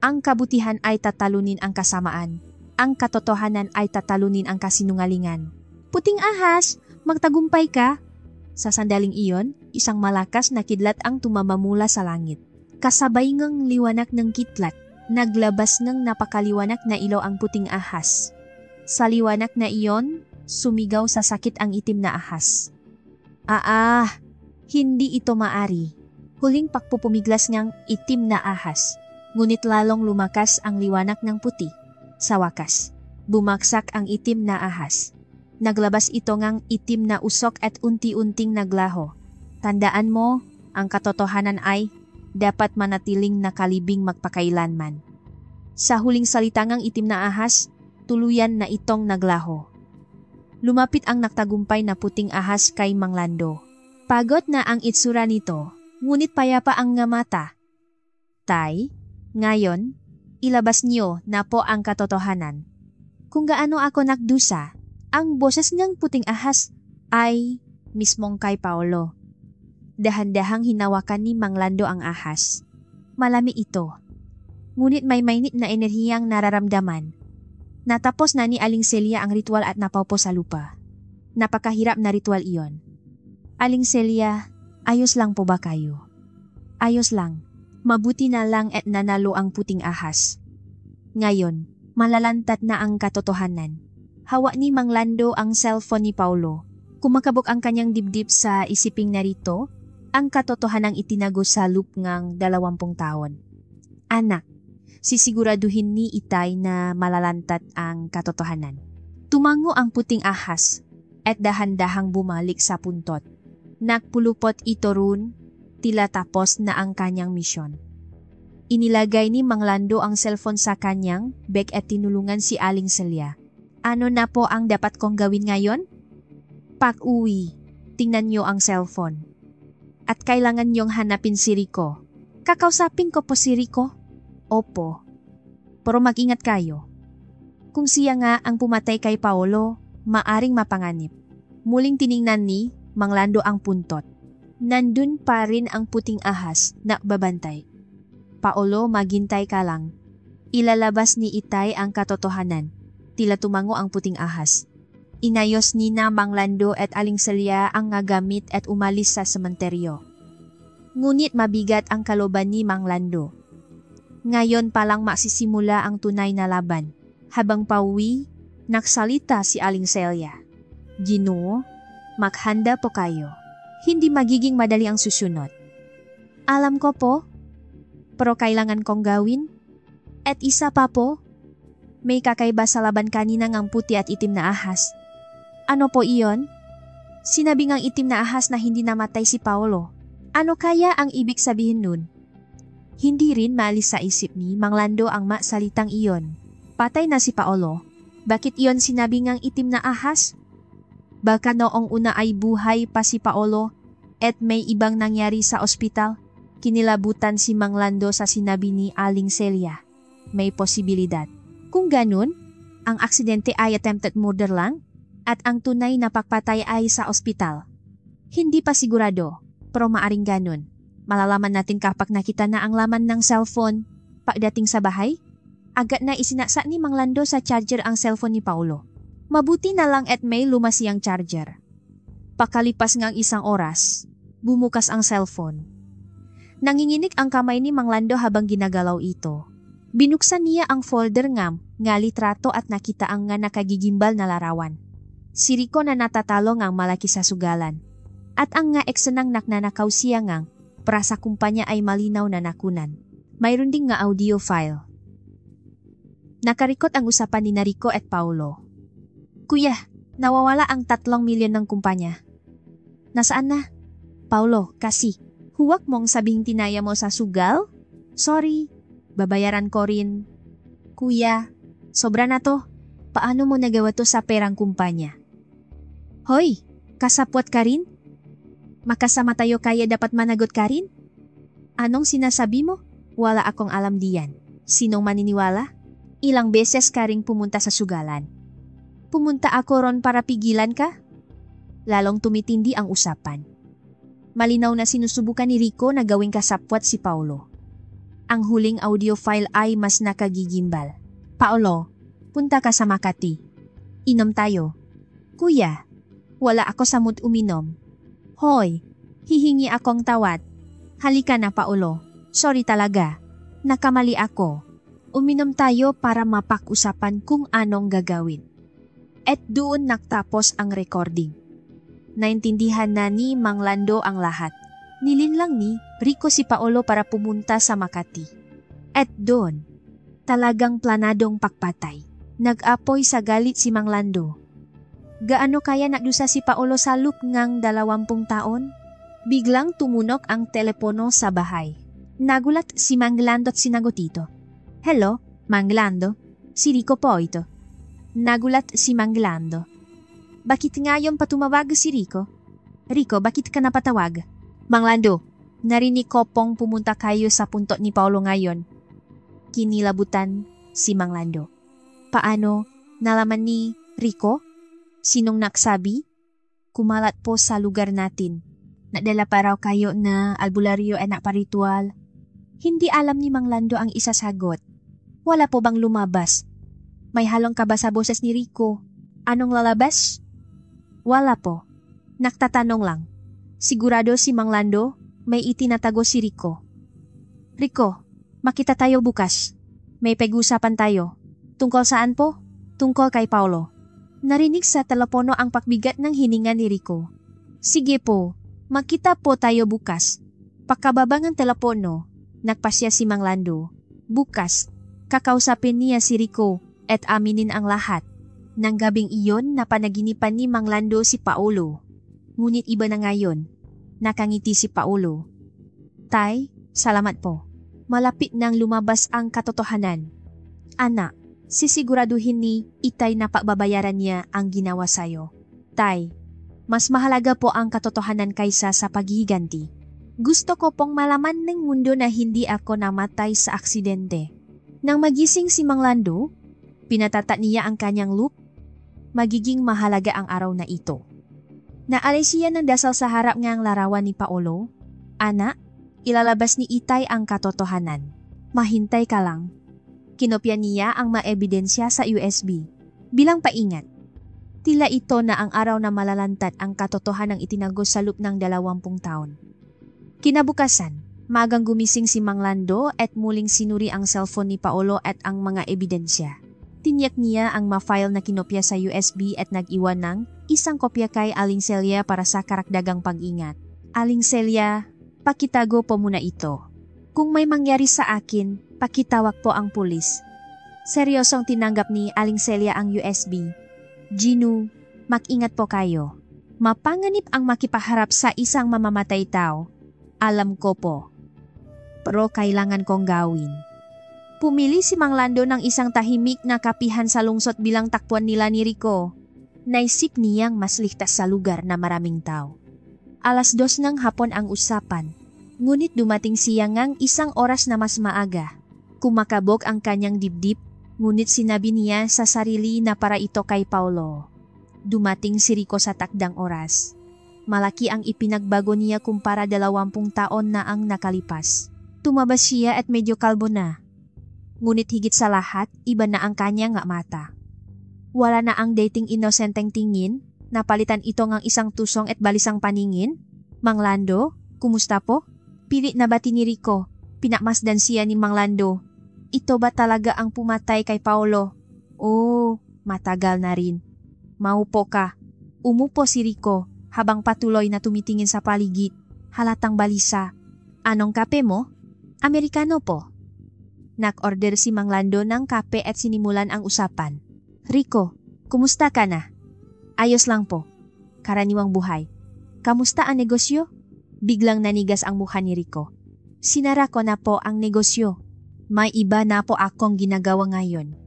Ang kabutihan ay tatalunin ang kasamaan. Ang katotohanan ay tatalunin ang kasinungalingan. Puting ahas, magtagumpay ka! Sa sandaling iyon, isang malakas na kidlat ang tumama mula sa langit. Kasabay ngang liwanag ng kidlat, naglabas ng napakaliwanag na ilaw ang puting ahas. Sa liwanag na iyon, sumigaw sa sakit ang itim na ahas. Hindi ito maari. Huling pagpupumiglas niyang itim na ahas, ngunit lalong lumakas ang liwanag ng puti. Sa wakas, bumagsak ang itim na ahas. Naglabas ito ngang itim na usok at unti-unting naglaho. Tandaan mo, ang katotohanan ay dapat manatiling nakalibing magpakailanman. Sa huling salita ngang itim na ahas, tuluyan na itong naglaho. Lumapit ang nagtagumpay na puting ahas kay Mang Lando. Pagod na ang itsura nito, ngunit payapa ang nga mata. Tay, ngayon, ilabas niyo na po ang katotohanan. Kung gaano ako nagdusa, ang boses ng puting ahas ay mismong kay Paolo. Dahan-dahang hinawakan ni Mang Lando ang ahas. Malami ito, ngunit may mainit na enerhiyang nararamdaman. Natapos na ni Aling Celia ang ritual at napaupo sa lupa. Napakahirap na ritual iyon. Aling Celia, ayos lang po ba kayo? Ayos lang. Mabuti na lang at nanalo ang puting ahas. Ngayon, malalantat na ang katotohanan. Hawa ni Mang Lando ang cellphone ni Paolo. Kumakabok ang kanyang dibdib sa isiping narito, ang katotohanang itinago sa loop ngang 20 taon. Anak, sisiguraduhin ni Itay na malalantat ang katotohanan. Tumango ang puting ahas at dahan-dahang bumalik sa puntot. Nagpulupot ito run, tila tapos na ang kanyang misyon. Inilagay ni Mang Lando ang cellphone sa kanyang bag at tinulungan si Aling Celia. Ano na po ang dapat kong gawin ngayon? Pag-uwi, tingnan niyo ang cellphone. At kailangan niyong hanapin si Rico. Kakausapin ko po si Rico? Opo. Pero mag-ingat kayo. Kung siya nga ang pumatay kay Paolo, maaring mapanganib. Muling tiningnan ni Mang Lando ang puntot. Nandun pa rin ang puting ahas na babantay. Paolo, maghintay ka lang. Ilalabas ni Itay ang katotohanan. tila tumango ang puting ahas. Inayos ni na Mang Lando at Aling Celia ang nga gamit at umalis sa sementeryo. Ngunit mabigat ang kaloban ni Mang Lando. Ngayon palang maksisimula ang tunay na laban. Habang pauwi, nagsalita si Aling Celia. Ginoo, maghanda po kayo. Hindi magiging madali ang susunod. Alam ko po, pero kailangan kong gawin. At isa pa po, may kakaiba sa laban kanina ngang puti at itim na ahas. Ano po iyon? Sinabi ngang itim na ahas na hindi namatay si Paolo. Ano kaya ang ibig sabihin nun? Hindi rin maalis sa isip ni Mang Lando ang salitang iyon. Patay na si Paolo. Bakit iyon sinabi ngang itim na ahas? Baka noong una ay buhay pa si Paolo at may ibang nangyari sa ospital. Kinilabutan si Mang Lando sa sinabi ni Aling Celia. May posibilidad. Kung ganun, ang aksidente ay attempted murder lang at ang tunay na pagpatay ay sa ospital. Hindi pa sigurado, pero maaring ganun. Malalaman natin kapag nakita na ang laman ng cellphone pagdating sa bahay. Agad na isinaksa ni Mang Lando sa charger ang cellphone ni Paolo. Mabuti na lang at may lumasi ang charger. Pakalipas ngang isang oras, bumukas ang cellphone. Nanginginig ang kamay ni Mang Lando habang ginagalaw ito. Binuksan niya ang folder nga litrato at nakita ang nga nakagigimbal na larawan. Si Rico na natatalo ngang malaki sa sugalan. At ang nga eksenang naknanakaw siya ngang para sa kumpanya ay malinaw na nakunan. Mayroon ding nga audio file. Nakarikot ang usapan ni Rico at Paolo. Kuya, nawawala ang 3 milyon ng kumpanya. Nasaan na? Paolo, kasi huwag mong sabing tinaya mo sa sugal? Sorry, babayaran ko rin. Kuya, sobra na to. Paano mo nagawa to sa perang kumpanya? Hoy, kasapwat ka rin? Makasama tayo kaya dapat managot ka rin? Anong sinasabi mo? Wala akong alam diyan. Sinong maniniwala? Ilang beses ka ring pumunta sa sugalan. Pumunta ako ron para pigilan ka? Lalong tumitindi ang usapan. Malinaw na sinusubukan ni Rico na gawing kasapwat si Paolo. Ang huling audio file ay mas nakagigimbal. Paolo, punta ka sa Makati. Inom tayo. Kuya, wala ako sa mood uminom. Hoy, hihingi akong tawad. Halika na Paolo. Sorry talaga. Nakamali ako. Uminom tayo para mapag-usapan kung anong gagawin. At doon nagtapos ang recording. Naintindihan na ni Mang Lando ang lahat. Nilinlang ni Rico si Paolo para pumunta sa Makati. At doon, talagang planadong pagpatay. Nag-apoy sa galit si Mang Lando. Gaano kaya nagdusa si Paolo sa loop ngang 20 taon? Biglang tumunok ang telepono sa bahay. Nagulat si Mang Lando at sinagot ito. Hello, Mang Lando? Si Rico po ito. Nagulat si Mang Lando. Bakit ngayon pa tumawag si Rico? Rico, bakit ka napatawag? Mang Lando, narinig ko pong pumunta kayo sa punto ni Paolo ngayon. Kinilabutan si Mang Lando. Paano nalaman ni Rico? Sinong nagsabi? Kumalat po sa lugar natin. Nadala pa raw kayo na albularyo at naparitual. Hindi alam ni Mang Lando ang isasagot. Wala po bang lumabas? May halong ka ba sa boses ni Rico? Anong lalabas? Wala po. Nagtatanong lang. Sigurado si Mang Lando may itinatago si Rico. Rico, makita tayo bukas. May pag-usapan tayo. Tungkol saan po? Tungkol kay Paolo. Narinig sa telepono ang pakbigat ng hininga ni Rico. Sige po, makita po tayo bukas. Pagkababa ng telepono, nagpasya si Mang Lando. Bukas, kakausapin niya si Rico at aminin ang lahat. Nang gabing iyon, napanaginipan ni Mang Lando si Paolo. Ngunit iba na ngayon. Nakangiti si Paolo. Tay, salamat po. Malapit nang lumabas ang katotohanan. Anak, sisiguraduhin ni Itay na pagbabayaran niya ang ginawa sayo. Tay, mas mahalaga po ang katotohanan kaysa sa paghiganti. Gusto ko pong malaman ng mundo na hindi ako namatay sa aksidente. Nang magising si Mang Lando, pinatata niya ang kanyang loop. Magiging mahalaga ang araw na ito. Naalis siya ng dasal sa harap ng larawan ni Paolo. Anak, ilalabas ni Itay ang katotohanan. Mahintay ka lang. Kinopya niya ang maebidensya sa USB. Bilang paingat, tila ito na ang araw na malalantad ang katotohanang itinago sa loob ng 20 taon. Kinabukasan, magang gumising si Mang Lando at muling sinuri ang cellphone ni Paolo at ang mga ebidensya. Tinyak niya ang ma-file na kinopya sa USB at nag-iwan ng isang kopya kay Aling Celia para sa karagdagang pag-ingat. Aling Celia, pakitago po muna ito. Kung may mangyari sa akin, pakitawag po ang pulis. Seryosong tinanggap ni Aling Celia ang USB. Ginu, mag-ingat po kayo. Mapanganib ang makipaharap sa isang mamamatay tao. Alam ko po. Pero kailangan kong gawin. Pumili si Mang Lando ng isang tahimik na kapihan sa lungsod bilang takbuhan nila ni Rico. Naisip niyang mas ligtas sa lugar na maraming tao. 2:00 ng hapon ang usapan, ngunit dumating siya ngang isang oras na mas maaga. Kumakabog ang kanyang dibdib, ngunit sinabi niya sa sarili na para ito kay Paolo. Dumating si Rico sa takdang oras. Malaki ang ipinagbago niya kumpara 20 taon na ang nakalipas. Tumaba siya at medyo kalbo na. Ngunit higit sa lahat, iba na ang kanyang mata. Wala na ang dating inosenteng tingin, napalitan ito ng isang tusong at balisang paningin. Mang Lando, kumusta po? Pilit na bati ni Rico. Pinakmasdan siya ni Mang Lando. Ito ba talaga ang pumatay kay Paolo? Oh, matagal na rin. Maupo ka. Umupo si Rico habang patuloy na tumitingin sa paligid. Halatang balisa. Anong kape mo? Amerikano po. Nag-order si Mang Lando ng kape at sinimulan ang usapan. Rico, kumusta ka na? Ayos lang po. Karaniwang buhay. Kamusta ang negosyo? Biglang nanigas ang mukha ni Rico. Sinara ko na po ang negosyo. May iba na po akong ginagawa ngayon.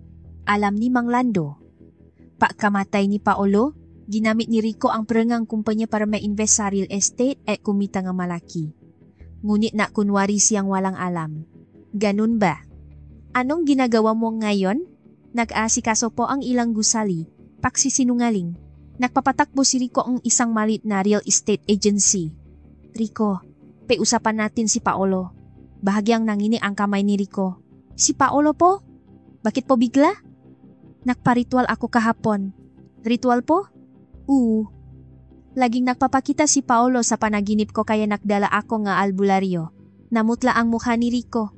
Alam ni Mang Lando. Pagkamatay ni Paolo, ginamit ni Rico ang perengang kumpanya para ma-invest sa real estate at kumita nga malaki. Ngunit na kunwari siyang walang alam. Ganun ba? Anong ginagawa mo ngayon? Nag-aasikaso po ang ilang gusali, paksisinungaling. Nagpapatakbo si Rico ang isang malit na real estate agency. Rico, pag-usapan natin si Paolo. Bahagyang nangini ang kamay ni Rico. Si Paolo po? Bakit po bigla? Nagpa-ritual ako kahapon. Ritual po? Laging nagpapakita si Paolo sa panaginip ko kaya nakdala ako nga albularyo. Namutla ang mukha ni Rico.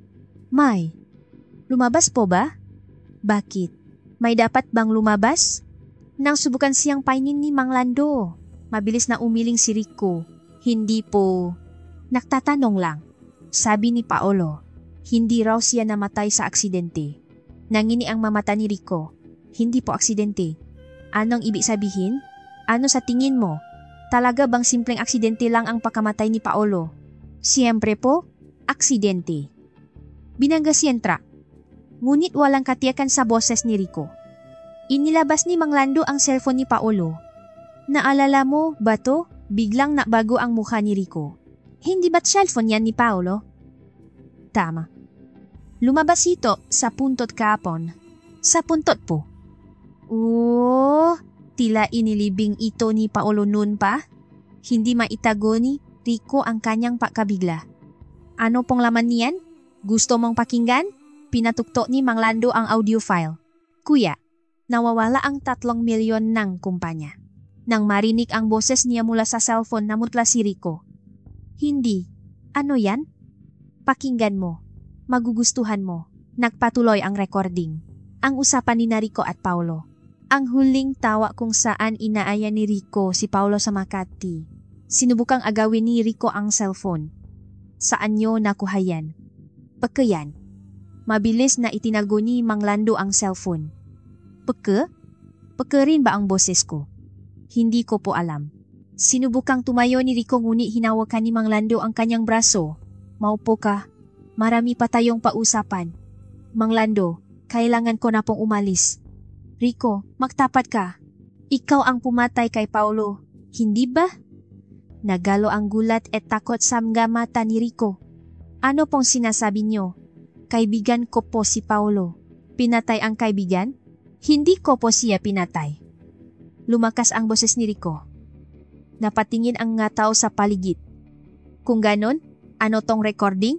May, lumabas po ba? Bakit? May dapat bang lumabas? Nang subukan siyang painin ni Mang Lando. Mabilis na umiling si Rico. Hindi po. Nagtatanong lang. Sabi ni Paolo, hindi raw siya namatay sa aksidente. Nangini ang mamata ni Rico. Hindi po aksidente. Anong ibig sabihin? Ano sa tingin mo? Talaga bang simpleng aksidente lang ang pagkamatay ni Paolo? Siyempre po, aksidente. Binangga siyempre. Ngunit walang katiyakan sa boses ni Rico. Inilabas ni Mang Lando ang cellphone ni Paolo. Naalala mo ba to? Biglang nabago ang mukha ni Rico. Hindi ba't cellphone yan ni Paolo? Tama. Lumabas ito sa puntot kahapon. Sa puntot po. Tila inilibing ito ni Paolo noon pa. Hindi maitago ni Rico ang kanyang pagkabigla. Ano pong laman niyan? Gusto mong pakinggan? Pinatuktok ni Mang Lando ang audio file. Kuya, nawawala ang 3 milyon ng kumpanya. Nang marinig ang boses niya mula sa cellphone, namutla si Rico. Hindi. Ano yan? Pakinggan mo. Magugustuhan mo. Nagpatuloy ang recording. Ang usapan ni Rico at Paolo. Ang huling tawa kung saan inaaya ni Rico si Paolo sa Makati. Sinubukang agawin ni Rico ang cellphone. Saan nyo nakuha yan? Pagkayan. Mabilis na itinago ni Mang Lando ang cellphone. Pagka? Pagka rin ba ang boses ko? Hindi ko po alam. Sinubukang tumayo ni Rico ngunit hinawakan ni Mang Lando ang kanyang braso. Maupo ka. Marami pa tayong pausapan. Mang Lando, kailangan ko na pong umalis. Rico, magtapat ka. Ikaw ang pumatay kay Paolo. Hindi ba? Nagalo ang gulat at takot sa mga mata ni Rico. Ano pong sinasabi niyo? Kaibigan ko po si Paolo. Pinatay ang kaibigan? Hindi ko po siya pinatay. Lumakas ang boses ni Rico. Napatingin ang nga tao sa paligid. Kung ganon, ano tong recording?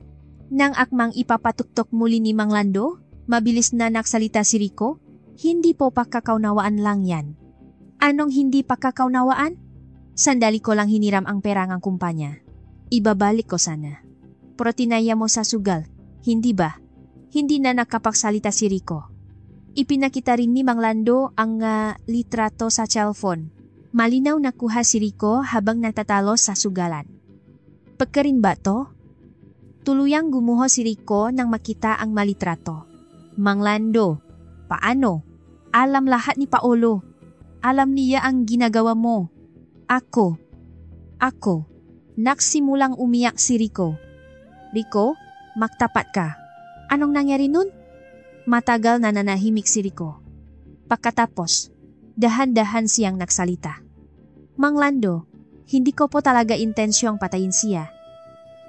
Nang akmang ipapatuktok muli ni Mang Lando, mabilis na nagsalita si Rico. Hindi po pagkakaunawaan lang yan. Anong hindi pagkakaunawaan? Sandali ko lang hiniram ang pera ng kumpanya. Ibabalik ko sana. Pero tinaya mo sa sugal, hindi ba? Hindi na nakapagsalita si Rico. Ipinakita rin ni Mang Lando ang litrato sa cellphone. Malinaw na kuha si Rico habang natatalo sa sugalan. Pagkarin ba to? Tuluyang gumuho si Rico nang makita ang malitrato. Mang Lando, paano? Alam lahat ni Paolo. Alam niya ang ginagawa mo. Ako. Nagsimulang umiyak si Rico. Rico, magtapat ka. Anong nangyari nun? Matagal na nanahimik si Rico. Pagkatapos, dahan-dahan siyang nagsalita. Mang Lando, hindi ko po talaga intensyong patayin siya.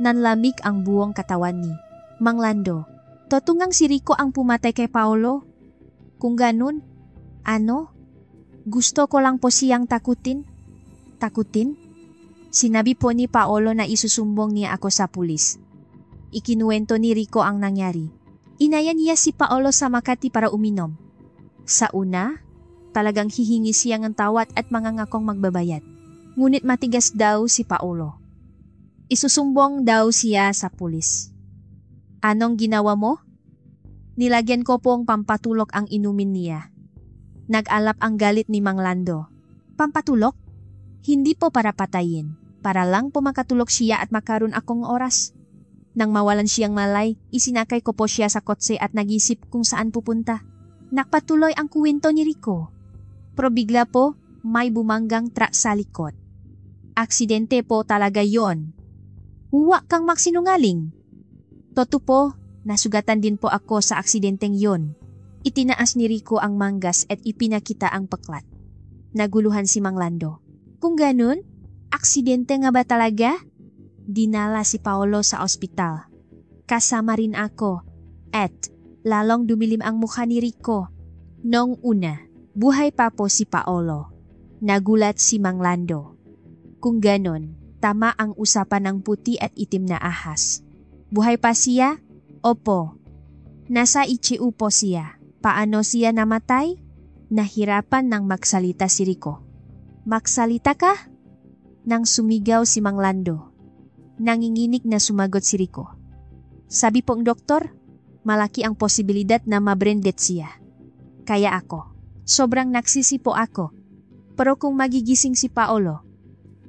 Nanlamig ang buong katawan ni Mang Lando. Totungang si Rico ang pumatay kay Paolo? Kung ganun, ano? Gusto ko lang po siyang takutin. Takutin? Sinabi po ni Paolo na isusumbong niya ako sa pulis. Ikinuwento ni Rico ang nangyari. Inaya niya si Paolo sa Makati para uminom. Sa una, talagang hihingi siya ng tawad at mangangakong magbabayad. Ngunit matigas daw si Paolo. Isusumbong daw siya sa pulis. Anong ginawa mo? Nilagyan ko pong pampatulok ang inumin niya. Nag-alap ang galit ni Mang Lando. Pampatulok? Hindi po para patayin. Para lang po makatulog siya at makaroon akong oras. Nang mawalan siyang malay, isinakay ko po siya sa kotse at nag-isip kung saan pupunta. Nakpatuloy ang kuwento ni Rico. Pero bigla po, may bumanggang truck sa likod. Aksidente po talaga yon. Huwag kang magsinungaling. Totoo po, nasugatan din po ako sa aksidenteng yon. Itinaas ni Rico ang manggas at ipinakita ang paklat. Naguluhan si Mang Lando. Kung ganun, aksidente nga ba talaga? Dinala si Paolo sa ospital. Kasama rin ako. At lalong dumilim ang mukha ni Rico. Noong una, buhay pa po si Paolo. Nagulat si Mang Lando. Kung ganon, tama ang usapan ng puti at itim na ahas. Buhay pa siya? Opo. Nasa ICU po siya. Paano siya namatay? Nahirapan nang magsalita si Rico. Magsalita ka? Nang sumigaw si Mang Lando. Nanginginig na sumagot si Rico. Sabi pong doktor, malaki ang posibilidad na ma-brain death siya. Kaya ako, sobrang nagsisipo ako. Pero kung magigising si Paolo,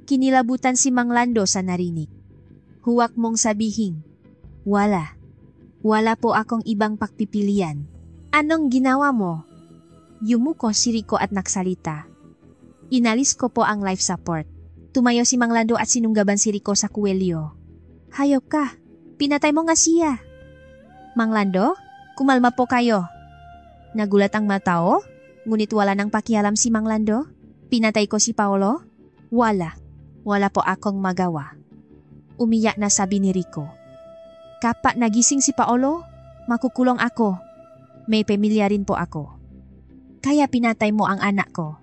kinilabutan si Mang Lando sa narinig. Huwag mong sabihin, wala. Wala po akong ibang pagpipilian. Anong ginawa mo? Yumuko si Rico at nagsalita. Inalis ko po ang life support. Tumayo si Mang Lando at sinunggaban si Rico sa kuwelyo. Hayop ka, pinatay mo nga siya. Mang Lando, kumalma po kayo. Nagulat ang matao, ngunit wala nang pakialam si Mang Lando. Pinatay ko si Paolo? Wala. Wala po akong magawa. Umiyak na sabi ni Rico. Kapag nagising si Paolo, makukulong ako. May pamilya rin po ako. Kaya pinatay mo ang anak ko.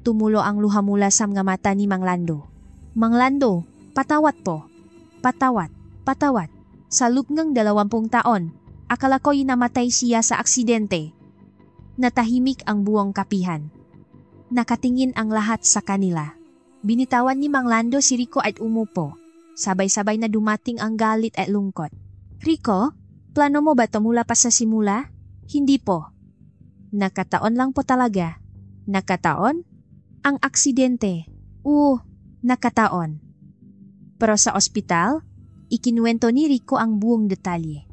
Tumulo ang luha mula sa mga mata ni Mang Lando. Mang Lando, patawat po. Patawat. Sa loob ng 20 taon, akala ko'y namatay siya sa aksidente. Natahimik ang buong kapihan. Nakatingin ang lahat sa kanila. Binitawan ni Mang Lando si Rico at umupo. Sabay-sabay na dumating ang galit at lungkot. Rico, plano mo ba ito mula pa sa simula? Hindi po. Nakataon lang po talaga. Nakataon? Ang aksidente. Nakataon. Pero sa ospital, ikinuwento ni Rico ang buong detalye.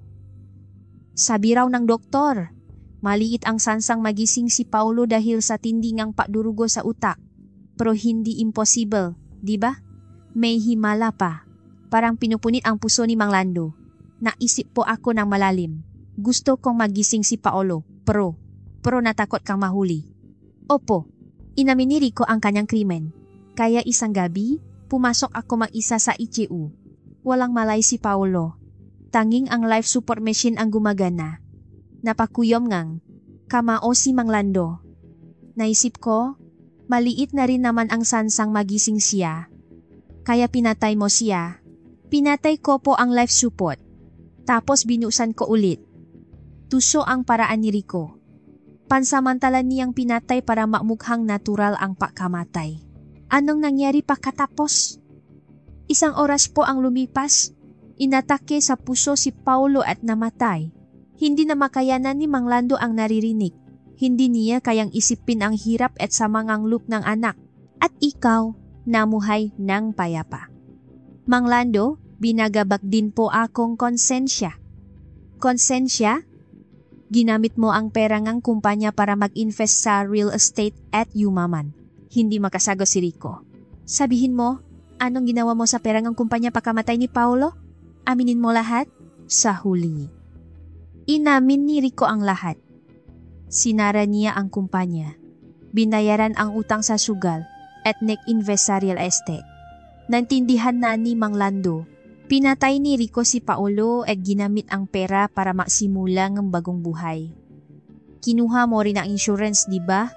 Sabi raw ng doktor, maliit ang sansang magising si Paolo dahil sa tindingang padurugo sa utak. Pero hindi impossible, di ba? May himala pa. Parang pinupunit ang puso ni Mang Lando. Naisip po ako ng malalim. Gusto kong magising si Paolo, pero natakot kang mahuli. Opo, inamin ni Rico ang kanyang krimen. Kaya isang gabi, pumasok ako mag-isa sa ICU. Walang malay si Paolo. Tanging ang life support machine ang gumagana. Napakuyom ngang, kamao si Mang Lando. Naisip ko, maliit na rin naman ang sansang magising siya. Kaya pinatay mo siya. Pinatay ko po ang life support. Tapos binusan ko ulit. Tuso ang paraan ni Rico. Pansamantala niyang pinatay para makmukhang natural ang pagkamatay. Anong nangyari pagkatapos? Isang oras po ang lumipas. Inatake sa puso si Paulo at namatay. Hindi na makayanan ni Mang Lando ang naririnig. Hindi niya kayang isipin ang hirap at samangangluk ng anak. At ikaw, namuhay ng payapa. Mang Lando, binagabak din po akong konsensya. Konsensya? Ginamit mo ang pera ng kumpanya para mag-invest sa real estate at yumaman. Hindi makasagot si Rico. Sabihin mo, anong ginawa mo sa pera ng kumpanya pagkamatay ni Paulo? Aminin mo lahat? Sa huli. Inamin ni Rico ang lahat. Sinara niya ang kumpanya. Binayaran ang utang sa sugal at nag-invest sa real estate. Naintindihan na ni Mang Lando. Pinatay ni Rico si Paulo at ginamit ang pera para magsimula ng bagong buhay. Kinuha mo rin ang insurance, di ba?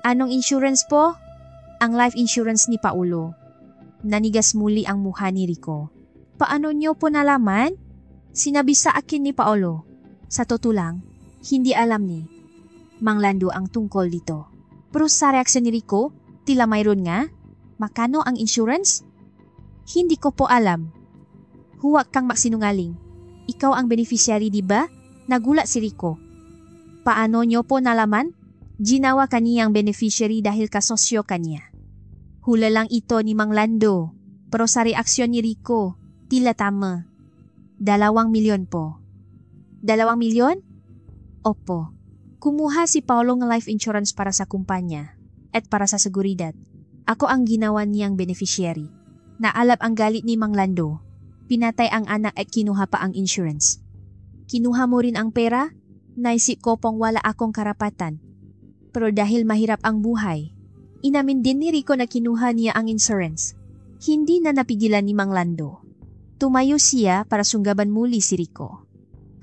Anong insurance po? Ang life insurance ni Paulo. Nanigas muli ang mukha ni Rico. Paano niyo po nalaman? Sinabi sa akin ni Paulo. Sa totoo lang, hindi alam ni Mang Lando ang tungkol dito. Pero sa reaksyon ni Rico, tila mayroon nga. Makano ang insurance? Hindi ko po alam. Huwag kang magsinungaling. Ikaw ang beneficiary, di ba? Nagulat si Rico. Paano niyo po nalaman? Ginawa kaniyang beneficiary dahil kasosyo kanya. Hula lang ito ni Mang Lando. Pero sa reaksyon ni Rico, tila tama. 2 milyon po. 2 milyon? Opo. Kumuha si Paulo ng life insurance para sa kumpanya at para sa seguridad. Ako ang ginawa niyang beneficiary. Naalap ang galit ni Mang Lando. Pinatay ang anak at kinuha pa ang insurance. Kinuha mo rin ang pera? Naisip ko pong wala akong karapatan. Pero dahil mahirap ang buhay, inamin din ni Rico na kinuha niya ang insurance. Hindi na napigilan ni Mang Lando. Tumayo siya para sunggaban muli si Rico.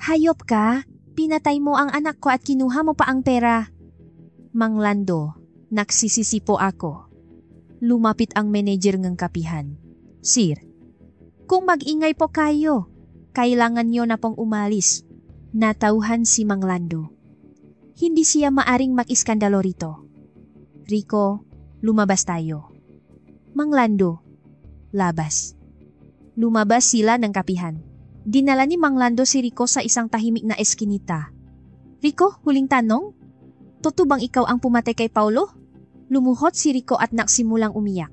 Hayop ka! Pinatay mo ang anak ko at kinuha mo pa ang pera. Mang Lando, nagsisisi po ako. Lumapit ang manager ng kapihan. Sir, kung mag-ingay po kayo, kailangan nyo na pong umalis. Natauhan si Mang Lando. Hindi siya maaring mag-iskandalo rito. Rico, lumabas tayo. Mang Lando, labas. Lumabas sila ng kapihan. Dinala ni Mang Lando si Rico sa isang tahimik na eskinita. Rico, huling tanong? Totoo bang ikaw ang pumatay kay Paulo? Lumuhot si Rico at nagsimulang umiyak.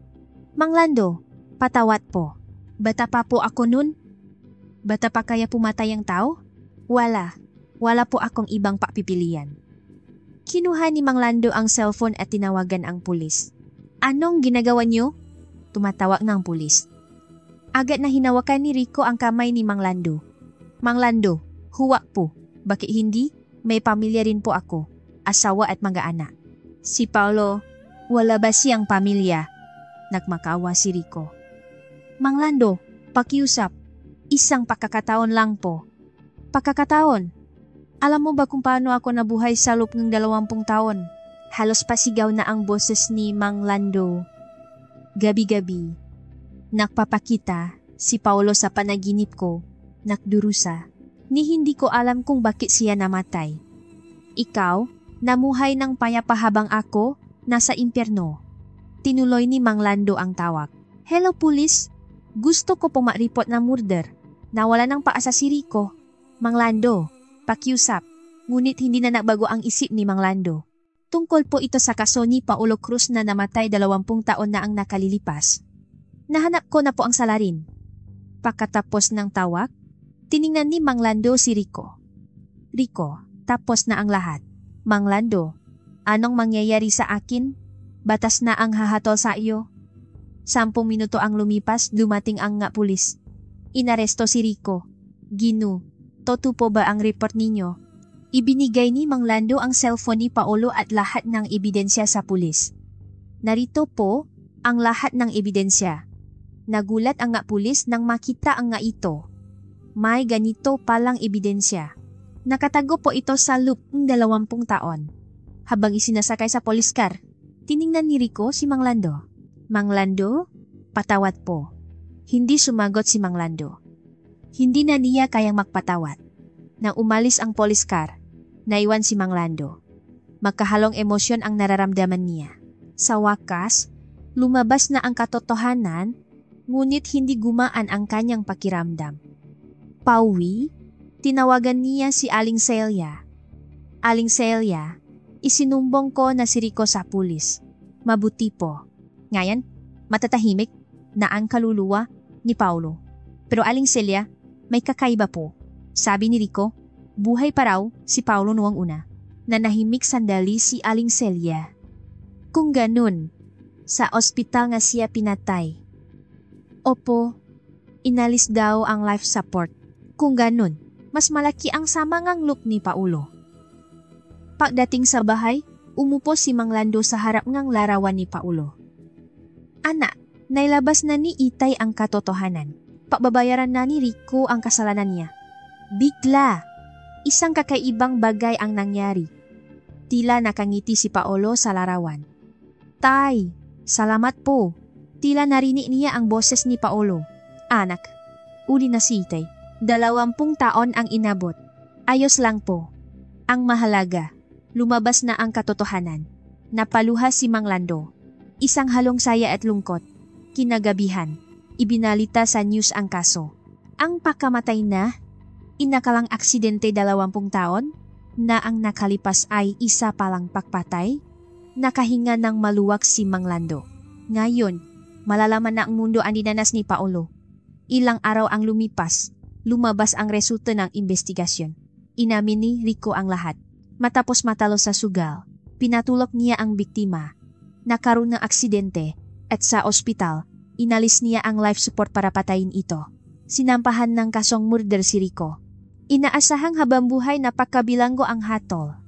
Mang Lando, patawat po. Bata pa po ako nun. Bata pa kaya pumatay ang tao? Wala. Wala po akong ibang papipilian. Kinuha ni Mang Lando ang cellphone at tinawagan ang pulis. Anong ginagawa niyo? Tumatawag ng pulis. Agad na hinawakan ni Rico ang kamay ni Mang Lando. Mang Lando, huwag po. Bakit hindi? May pamilya rin po ako. Asawa at mga anak. Si Paulo, wala ba siyang pamilya? Nagmakawa si Rico. Mang Lando, pakiusap. Isang pagkakataon lang po. Pagkakataon? Alam mo ba kung paano ako nabuhay sa loob ng 20 taon? Halos pasigaw na ang boses ni Mang Lando. Gabi-gabi, nagpapakita si Paulo sa panaginip ko, nagdurusa, ni hindi ko alam kung bakit siya namatay. Ikaw, namuhay ng payapa habang ako, nasa impyerno. Tinuloy ni Mang Lando ang tawag. Hello police, gusto ko pong ma-report na murder. Nawala ng paasa si Rico. Mang Lando, pakiusap, ngunit hindi na nagbago ang isip ni Mang Lando. Tungkol po ito sa kaso ni Paulo Cruz na namatay 20 taon na ang nakalilipas. Nahanap ko na po ang salarin. Pagkatapos ng tawag, tiningnan ni Mang Lando si Rico. Rico, tapos na ang lahat. Mang Lando, anong mangyayari sa akin? Batas na ang hahatol sa iyo. 10 minuto ang lumipas, dumating ang nga pulis. Inaresto si Rico. Ginu, totoo po ba ang report ninyo? Ibinigay ni Mang Lando ang cellphone ni Paulo at lahat ng ebidensya sa pulis. Narito po ang lahat ng ebidensya. Nagulat ang nga pulis nang makita ang nga ito. May ganito palang ebidensya. Nakatago po ito sa loop ng 20 taon. Habang isinasakay sa police car, tiningnan ni Rico si Mang Lando. Mang Lando, patawat po. Hindi sumagot si Mang Lando. Hindi na niya kayang magpatawat. Nang umalis ang police car, naiwan si Mang Lando. Magkahalong emosyon ang nararamdaman niya. Sa wakas, lumabas na ang katotohanan, ngunit hindi gumaan ang kanyang pakiramdam. Pauwi, tinawagan niya si Aling Celia. Aling Celia, isinumbong ko na si Rico sa pulis. Mabuti po. Ngayon, matatahimik na ang kaluluwa ni Paulo. Pero Aling Celia, may kakaiba po. Sabi ni Rico, buhay pa raw si Paulo noong una. Nanahimik sandali si Aling Celia. Kung ganun, sa ospital nga siya pinatay. Opo, inalis daw ang life support. Kung ganun, mas malaki ang samangang look ni Paulo. Pagdating sa bahay, umupo si Mang Lando sa harap ng larawan ni Paulo. Anak, nailabas na ni Itay ang katotohanan. Pababayaran na ni Rico ang kasalanan niya. Bigla, isang kakaibang bagay ang nangyari. Tila nakangiti si Paulo sa larawan. Tay, salamat po. Tila narinig niya ang boses ni Paulo. Anak, uli na si Itay. 20 taon ang inabot. Ayos lang po. Ang mahalaga, lumabas na ang katotohanan. Napaluha si Mang Lando. Isang halong saya at lungkot. Kinagabihan, ibinalita sa news ang kaso. Ang pagkamatay na, inakalang aksidente 20 taon, na ang nakalipas ay isa palang pagpatay, nakahinga ng maluwag si Mang Lando. Ngayon, malalaman na ang mundo ang dinanas ni Paulo. Ilang araw ang lumipas, lumabas ang resulta ng investigasyon. Inamin ni Rico ang lahat. Matapos matalo sa sugal, pinatulok niya ang biktima. Nakaroon ng aksidente at sa ospital, inalis niya ang life support para patayin ito. Sinampahan ng kasong murder si Rico. Inaasahang habang buhay na pagkabilanggo ang hatol.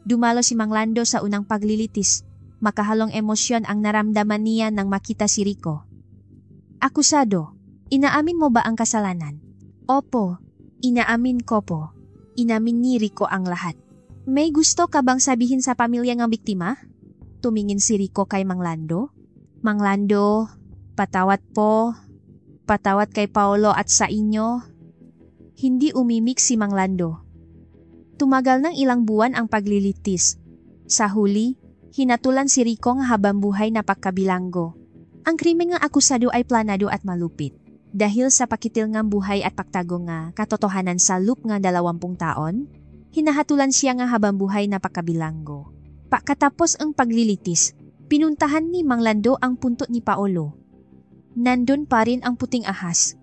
Dumalo si Mang Lando sa unang paglilitis. Makahalong emosyon ang naramdaman niya nang makita si Rico. Akusado, inaamin mo ba ang kasalanan? Opo, inaamin ko po. Inamin ni Rico ang lahat. May gusto ka bang sabihin sa pamilya ng biktima? Tumingin si Rico kay Mang Lando. Mang Lando, patawad po. Patawad kay Paulo at sa inyo. Hindi umimik si Mang Lando. Tumagal ng ilang buwan ang paglilitis. Sa huli, hinatulan si Rico ng habang buhay na pagkabilanggo. Ang krimen ng akusado ay planado at malupit. Dahil sa pakitil ng buhay at pagtago nga katotohanan sa loop nga 20 taon, hinahatulan siya nga habang buhay na pagkabilanggo. Pagkatapos ang paglilitis, pinuntahan ni Mang Lando ang punto ni Paulo. Nandun pa rin ang puting ahas.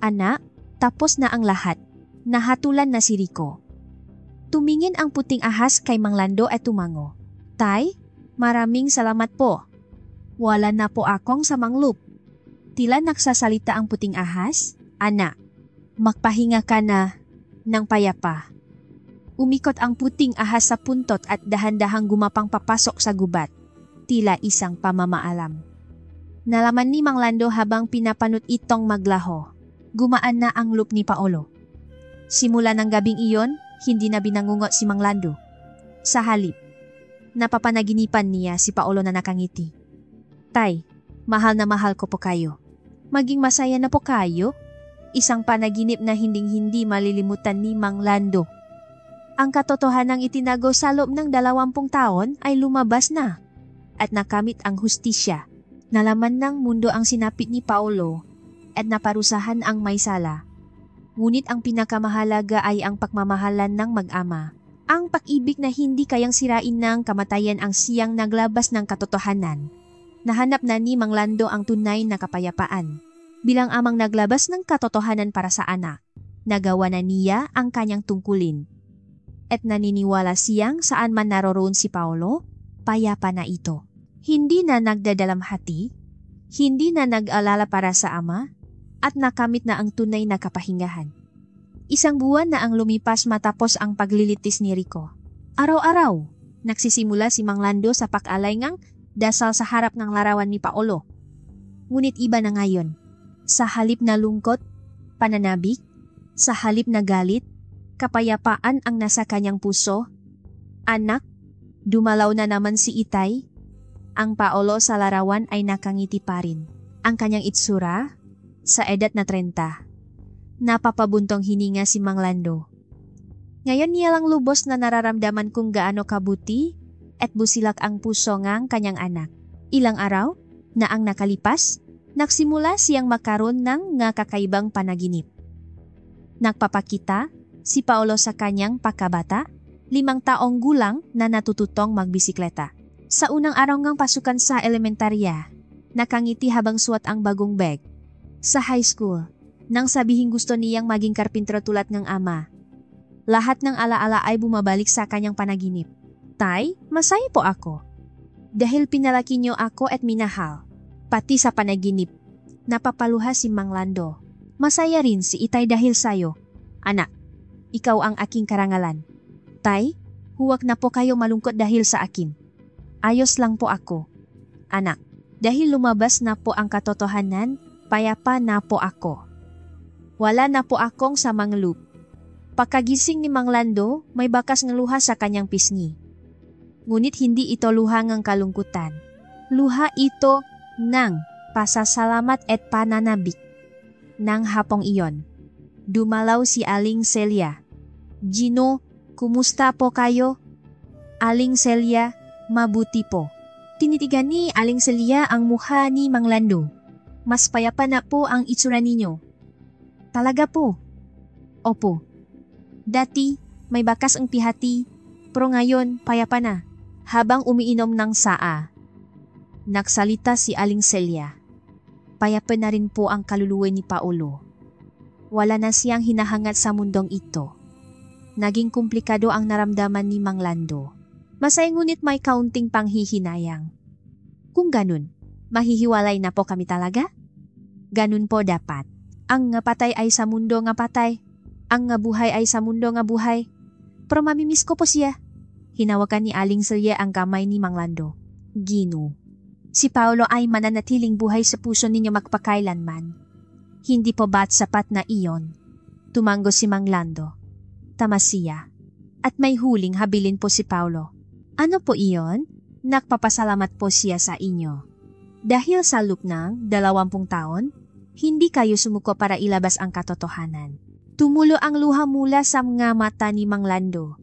Anak, tapos na ang lahat. Nahatulan na si Rico. Tumingin ang puting ahas kay Mang Lando at tumango. Tay, maraming salamat po. Wala na po akong samang loop. Tila nagsasalita ang puting ahas. Anak, magpahinga ka na ng payapa. Umikot ang puting ahas sa puntot at dahan-dahang gumapang papasok sa gubat. Tila isang pamamaalam. Nalaman ni Mang Lando habang pinapanot itong maglaho. Gumaan na ang loop ni Paulo. Simula ng gabing iyon, hindi na binangungot si Mang Lando. Sa halip, napapanaginipan niya si Paulo na nakangiti. Tay, mahal na mahal ko po kayo. Maging masaya na po kayo. Isang panaginip na hinding-hindi malilimutan ni Mang Lando. Ang katotohanang itinago sa loob ng 20 taon ay lumabas na at nakamit ang hustisya. Nalaman ng mundo ang sinapit ni Paulo at naparusahan ang may sala. Ngunit ang pinakamahalaga ay ang pagmamahalan ng mag-ama. Ang pag-ibig na hindi kayang sirain ng kamatayan ang siyang naglabas ng katotohanan. Nahanap na ni Mang Lando ang tunay na kapayapaan. Bilang amang naglabas ng katotohanan para sa anak, nagawa na niya ang kanyang tungkulin. At naniniwala siyang saan man naroroon si Paulo, payapa na ito. Hindi na nagdadalamhati, hindi na nag-alala para sa ama, at nakamit na ang tunay na kapahingahan. Isang buwan na ang lumipas matapos ang paglilitis ni Rico. Araw-araw, nagsisimula si Mang Lando sa pag-alay ngang dasal sa harap ng larawan ni Paulo. Ngunit iba na ngayon. Sa halip na lungkot, pananabik, sa halip na galit, kapayapaan ang nasa kanyang puso. Anak, dumalaw na naman si Itay. Ang Paulo sa larawan ay nakangiti pa rin. Ang kanyang itsura, sa edad na 30. Napapabuntong hininga si Mang Lando. Ngayon niya lang lubos na nararamdaman kung gaano kabuti at busilak ang puso ngang kanyang anak. Ilang araw na ang nakalipas, nagsimula siyang makaroon ng nga kakaibang panaginip. Nagpapakita si Paolo sa kanyang pagkabata, 5 taong gulang na natututong magbisikleta. Sa unang araw ngang pasukan sa elementarya, nakangiti habang suot ang bagong bag. Sa high school, nang sabihin gusto niyang maging karpintero tulad ng ama, lahat ng alaala ay bumabalik sa kanyang panaginip. Tay, masaya po ako. Dahil pinalaki niyo ako at minahal. Pati sa panaginip, napapaluha si Mang Lando. Masaya rin si Itay dahil sayo. Anak, ikaw ang aking karangalan. Tay, huwag na po kayo malungkot dahil sa akin. Ayos lang po ako. Anak, dahil lumabas na po ang katotohanan, payapa na po ako. Wala na po akong samang loop. Pagkagising ni Mang Lando, may bakas ng luha sa kanyang pisngi. Ngunit hindi ito luha ng kalungkutan. Luha ito ng pasasalamat at pananabik. Nang hapong iyon, dumalaw si Aling Celia. Gino, kumusta po kayo? Aling Celia, mabuti po. Tinitigan ni Aling Celia ang mukha ni Mang Lando. Mas payapa na po ang itsura ninyo. Talaga po? Opo. Dati, may bakas ang pihati, pero ngayon, payapa na. Habang umiinom ng saa, nagsalita si Aling Celia. Payapa na rin po ang kaluluwa ni Paolo. Wala na siyang hinahangat sa mundong ito. Naging komplikado ang naramdaman ni Mang Lando. Masaya ngunit may kaunting panghihinayang. Kung ganun, mahihiwalay na po kami talaga? Ganun po dapat. Ang nga patay ay sa mundo nga patay. Ang nga buhay ay sa mundo nga buhay. Pero mamimiss ko po siya. Hinawakan ni Aling Celia ang kamay ni Mang Lando. Gino, si Paolo ay mananatiling buhay sa puso ninyo magpakailanman. Hindi po ba't sapat na iyon? Tumango si Mang Lando. Tama siya. At may huling habilin po si Paolo. Ano po iyon? Nagpapasalamat po siya sa inyo. Dahil sa loop ng 20 taon, hindi kayo sumuko para ilabas ang katotohanan. Tumulo ang luha mula sa mga mata ni Mang Lando.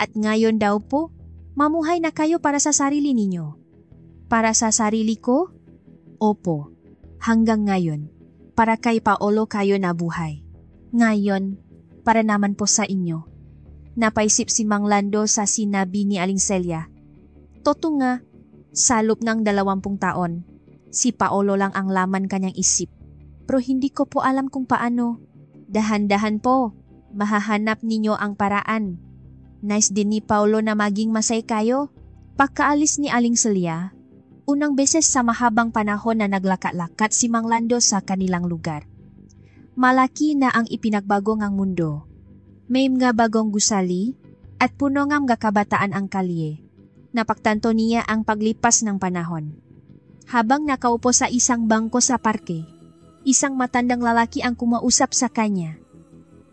At ngayon daw po, mamuhay na kayo para sa sarili ninyo. Para sa sarili ko? Opo, hanggang ngayon, para kay Paolo kayo nabuhay. Ngayon, para naman po sa inyo. Napaisip si Mang Lando sa sinabi ni Aling Celia. Totoo nga, sa loob ng 20 taon, si Paolo lang ang laman kanyang isip. Pero hindi ko po alam kung paano. Dahan-dahan po, mahahanap ninyo ang paraan. Nice din ni Paolo na maging masay kayo. Pagkaalis ni Aling Celia, unang beses sa mahabang panahon na naglaka-lakat si Mang Lando sa kanilang lugar. Malaki na ang ipinagbago ngang mundo. May mga bagong gusali at puno ng kabataan ang kalye. Napagtanto niya ang paglipas ng panahon. Habang nakaupo sa isang bangko sa parke, isang matandang lalaki ang kumausap sa kanya.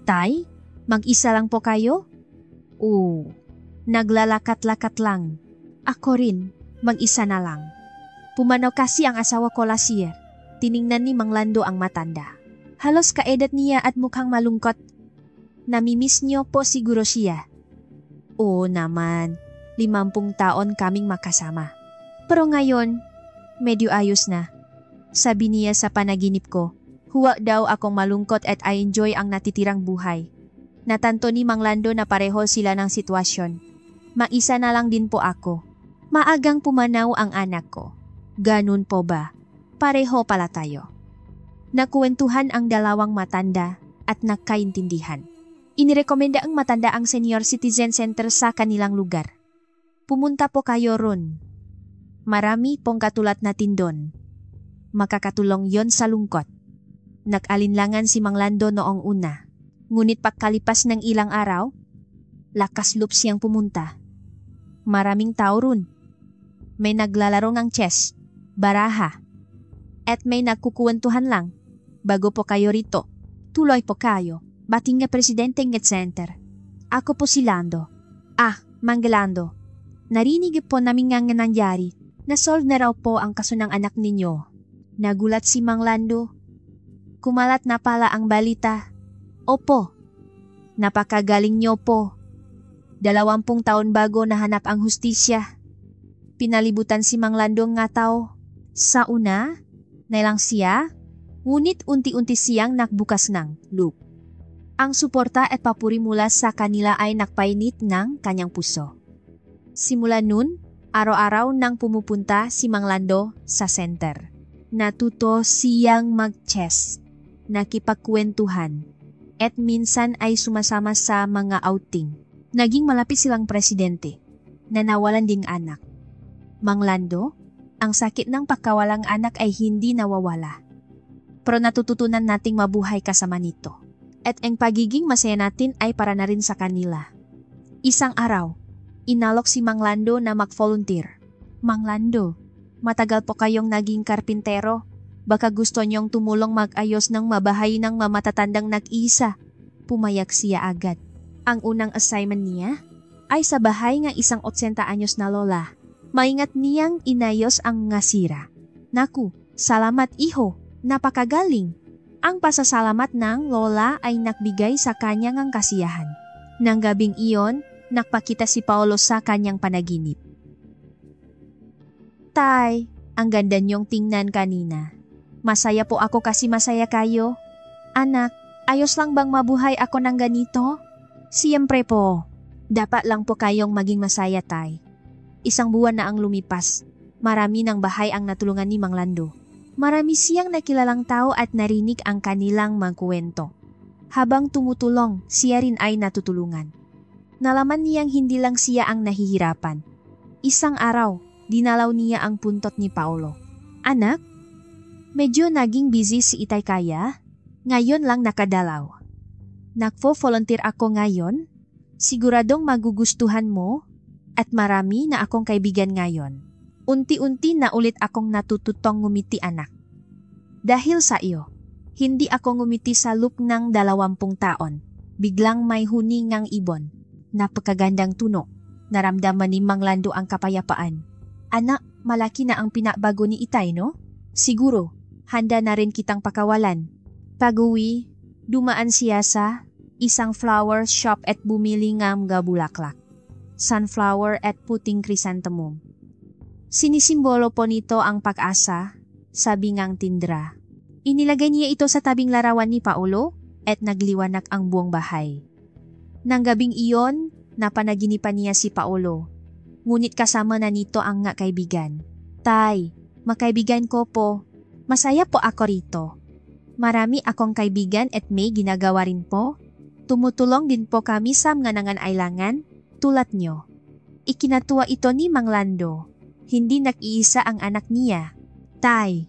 Tay, mag-isa lang po kayo? Oo, naglalakat-lakat lang. Ako rin, mag-isa na lang. Pumanaw kasi ang asawa ko last year. Tiningnan ni Mang Lando ang matanda. Halos kaedad niya at mukhang malungkot. Namimiss niyo po siguro siya. Oo naman, 50 taon kaming makasama. Pero ngayon, medyo ayos na. Sabi niya sa panaginip ko, huwag daw akong malungkot at I enjoy ang natitirang buhay. Natanto ni Mang Lando na pareho sila ng sitwasyon. Maisa na lang din po ako. Maagang pumanaw ang anak ko. Ganun po ba? Pareho pala tayo. Nakuwentuhan ang dalawang matanda at nagkaintindihan. Inirekomenda ang matanda ang senior citizen center sa kanilang lugar. Pumunta po kayo ron. Marami pong katulad natin doon. Makakatulong yon sa lungkot. Nag-alinlangan si Mang Lando noong una. Ngunit pagkalipas ng ilang araw, lakas loob siyang pumunta. Maraming tao ron. May naglalaro ng chess, baraha, at may nagkukuwentuhan lang. Bago po kayo rito, tuloy po kayo. Bating nga presidente ng center. Ako po si Lando. Mang Lando. Narinig po namin nga nangyari. Na-solve na raw po ang kaso ng anak ninyo. Nagulat si Mang Lando. Kumalat na pala ang balita. Opo. Napakagaling nyo po. 20 taon bago nahanap ang hustisya. Pinalibutan si Mang Lando nga tao. Sa una, nailang siya, ngunit unti-unti siyang nakbukas ng loop. Ang suporta at papuri mula sa kanila ay nakpainit ng kanyang puso. Simula nun, araw-araw nang pumupunta si Mang Lando sa center. Natuto siyang mag-chess, nakipagkwentuhan, at minsan ay sumasama sa mga outing. Naging malapit silang presidente, na nawalan ding anak. Mang Lando, ang sakit ng pagkawalang anak ay hindi nawawala. Pero natututunan nating mabuhay kasama nito. At ang pagiging masaya natin ay para na rin sa kanila. Isang araw, inalok si Mang Lando na mag-volunteer. Mang Lando, matagal po kayong naging karpintero. Baka gusto niyong tumulong mag-ayos ng mabahay ng mamatatandang nag-iisa. Pumayag siya agad. Ang unang assignment niya ay sa bahay ng isang 80 anyos na lola. Maingat niyang inayos ang ngasira. Naku, salamat iho, napakagaling. Ang pasasalamat ng lola ay nakbigay sa kanyang ang kasiyahan. Nang gabing iyon, nakpakita si Paolo sa kanyang panaginip. Tay, ang ganda niyong tingnan kanina. Masaya po ako kasi masaya kayo. Anak, ayos lang bang mabuhay ako ng ganito? Siyempre po. Dapat lang po kayong maging masaya, tay. Isang buwan na ang lumipas. Marami ng bahay ang natulungan ni Mang Lando. Marami siyang nakilalang tao at narinig ang kanilang magkuwento. Habang tumutulong, siya rin ay natutulungan. Nalaman niyang hindi lang siya ang nahihirapan. Isang araw, dinalaw niya ang puntot ni Paolo. Anak, medyo naging busy si Itay kaya? Ngayon lang nakadalaw. Nagpo-volunteer ako ngayon? Siguradong magugustuhan mo? At marami na akong kaibigan ngayon. Unti-unti na ulit akong natututong ngumiti anak. Dahil sa iyo, hindi ako ngumiti sa loop ng 20 taon. Biglang may huningang ibon. Napakagandang tunog. Naramdaman ni Mang Lando ang kapayapaan. Anak, malaki na ang pinabago ni Itay, no? Siguro, handa na rin kitang pakawalan. Pag-uwi, dumaan siya sa isang flower shop at bumili ng mga bulaklak. Sunflower at puting chrysanthemum. Sinisimbolo po nito ang pag-asa, sabi ngang tindra. Inilagay niya ito sa tabing larawan ni Paolo at nagliwanag ang buong bahay. Nang gabing iyon, napanaginipan niya si Paolo. Ngunit kasama na nito ang nga kaibigan. Tay, makaibigan ko po. Masaya po ako rito. Marami akong kaibigan at may ginagawa rin po. Tumutulong din po kami sa mga nanganailangan tulad nyo. Ikinatuwa ito ni Mang Lando. Hindi nag-iisa ang anak niya. Tay,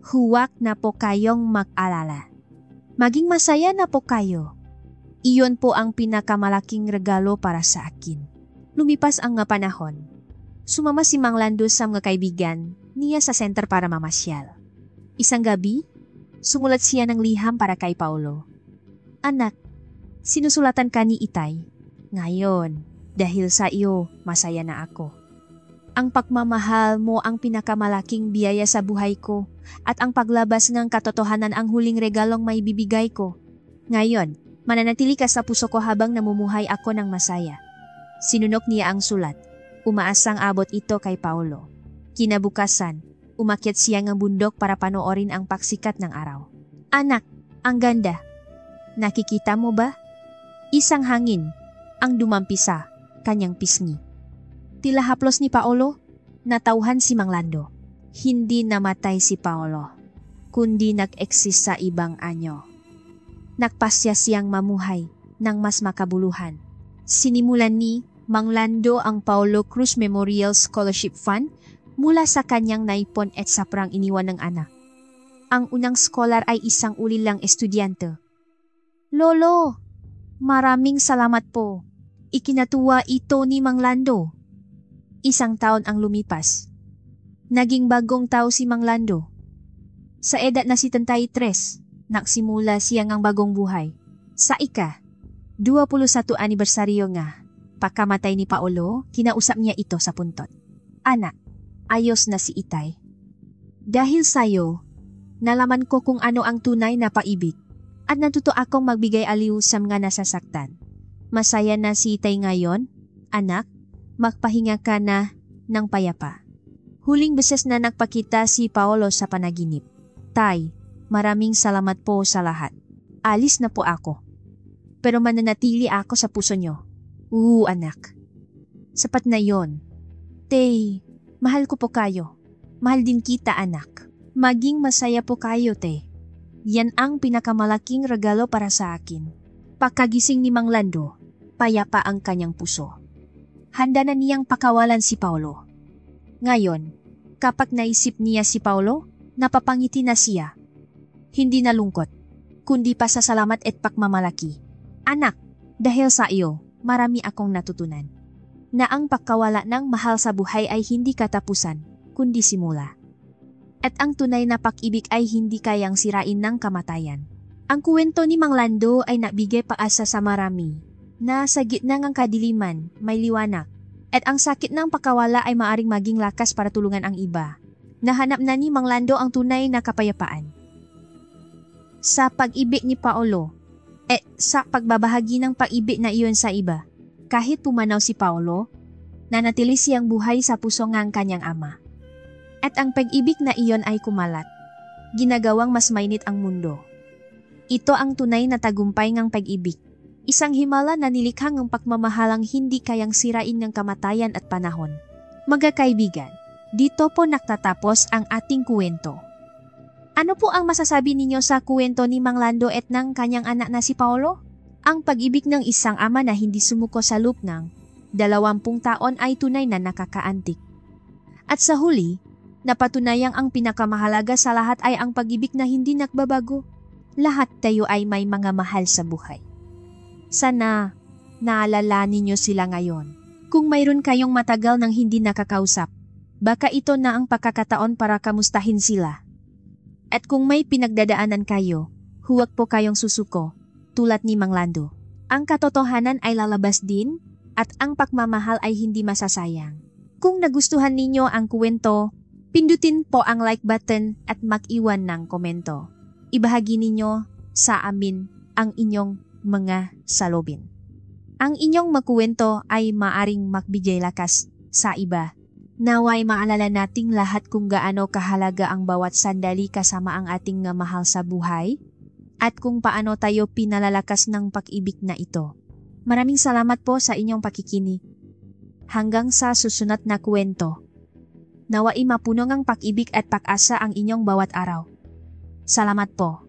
huwag na po kayong mag-alala. Maging masaya na po kayo. Iyon po ang pinakamalaking regalo para sa akin. Lumipas ang nga panahon. Sumama si Mang Lando sa mga kaibigan niya sa center para mamasyal. Isang gabi, sumulat siya ng liham para kay Paolo. Anak, sinusulatan ka ni Itay. Ngayon, dahil sa iyo, masaya na ako. Ang pagmamahal mo ang pinakamalaking biyaya sa buhay ko at ang paglabas ng katotohanan ang huling regalong may bibigay ko. Ngayon, mananatili ka sa puso ko habang namumuhay ako ng masaya. Sinunok niya ang sulat. Umaasang abot ito kay Paolo. Kinabukasan, umakyat siya ng bundok para panoorin ang pagsikat ng araw. Anak, ang ganda. Nakikita mo ba? Isang hangin ang dumampi sa kanyang pisngi. Tila haplos ni Paolo, natauhan si Mang Lando. Hindi namatay si Paolo, kundi nag-exist sa ibang anyo. Nagpasya siyang mamuhay ng mas makabuluhan. Sinimulan ni Mang Lando ang Paulo Cruz Memorial Scholarship Fund mula sa kanyang naipon at sa prang iniwan ng anak. Ang unang scholar ay isang ulilang estudyante. Lolo, maraming salamat po. Ikinatuwa ito ni Mang Lando. Isang taon ang lumipas. Naging bagong tao si Mang Lando. Sa edad na 73, nagsimula siya ng bagong buhay. Sa 21 anibersaryo nga, pagkamatay ni Paolo, kinausap niya ito sa puntot. Anak, ayos na si Itay. Dahil sa'yo, nalaman ko kung ano ang tunay na paibig at natuto akong magbigay aliw sa mga nasasaktan. Masaya na si Tay ngayon? Anak, magpahinga ka na ng payapa. Huling beses na nagpakita si Paolo sa panaginip. Tay, maraming salamat po sa lahat. Alis na po ako. Pero mananatili ako sa puso nyo. Anak. Sapat na yon. Tay, mahal ko po kayo. Mahal din kita, anak. Maging masaya po kayo, te. Yan ang pinakamalaking regalo para sa akin. Pagkagising ni Mang Lando, payapa ang kanyang puso. Handa na niyang pakawalan si Paolo. Ngayon, kapag naisip niya si Paolo, napapangiti na siya. Hindi na lungkot, kundi pasasalamat at pagmamalaki. Anak, dahil sa iyo, marami akong natutunan. Na ang pagkawala ng mahal sa buhay ay hindi katapusan, kundi simula. At ang tunay na pag-ibig ay hindi kayang sirain ng kamatayan. Ang kwento ni Mang Lando ay nabigay paasa sa marami, na sa gitna ng kadiliman, may liwanag. At ang sakit ng pagkawala ay maaring maging lakas para tulungan ang iba. Nahanap na ni Mang Lando ang tunay na kapayapaan. Sa pag-ibig ni Paolo, sa pagbabahagi ng pag-ibig na iyon sa iba, kahit pumanaw si Paolo, nanatili siyang buhay sa puso ng kanyang ama. At ang pag-ibig na iyon ay kumalat, ginagawang mas mainit ang mundo. Ito ang tunay na tagumpay ng pag-ibig. Isang himala na nilikhang ng pagmamahalang hindi kayang sirain ng kamatayan at panahon. Mga kaibigan, dito po nagtatapos ang ating kwento. Ano po ang masasabi ninyo sa kwento ni Mang Lando at ng kanyang anak na si Paolo? Ang pag-ibig ng isang ama na hindi sumuko sa loob ng 20 taon ay tunay na nakakaantik. At sa huli, napatunayang ang pinakamahalaga sa lahat ay ang pag-ibig na hindi nagbabago. Lahat tayo ay may mga mahal sa buhay. Sana naalala ninyo sila ngayon. Kung mayroon kayong matagal nang hindi nakakausap, baka ito na ang pagkakataon para kamustahin sila. At kung may pinagdadaanan kayo, huwag po kayong susuko, tulad ni Mang Lando. Ang katotohanan ay lalabas din, at ang pagmamahal ay hindi masasayang. Kung nagustuhan ninyo ang kwento, pindutin po ang like button at mag-iwan ng komento. Ibahagi ninyo sa amin ang inyong mga salobin. Ang inyong magkwento ay maaring magbigay lakas sa iba. Naway maalala nating lahat kung gaano kahalaga ang bawat sandali kasama ang ating mahal sa buhay at kung paano tayo pinalalakas ng pag-ibig na ito. Maraming salamat po sa inyong pakikinig. Hanggang sa susunod na kwento. Naway mapuno ng pag-ibig at pag-asa ang inyong bawat araw. Salamat po.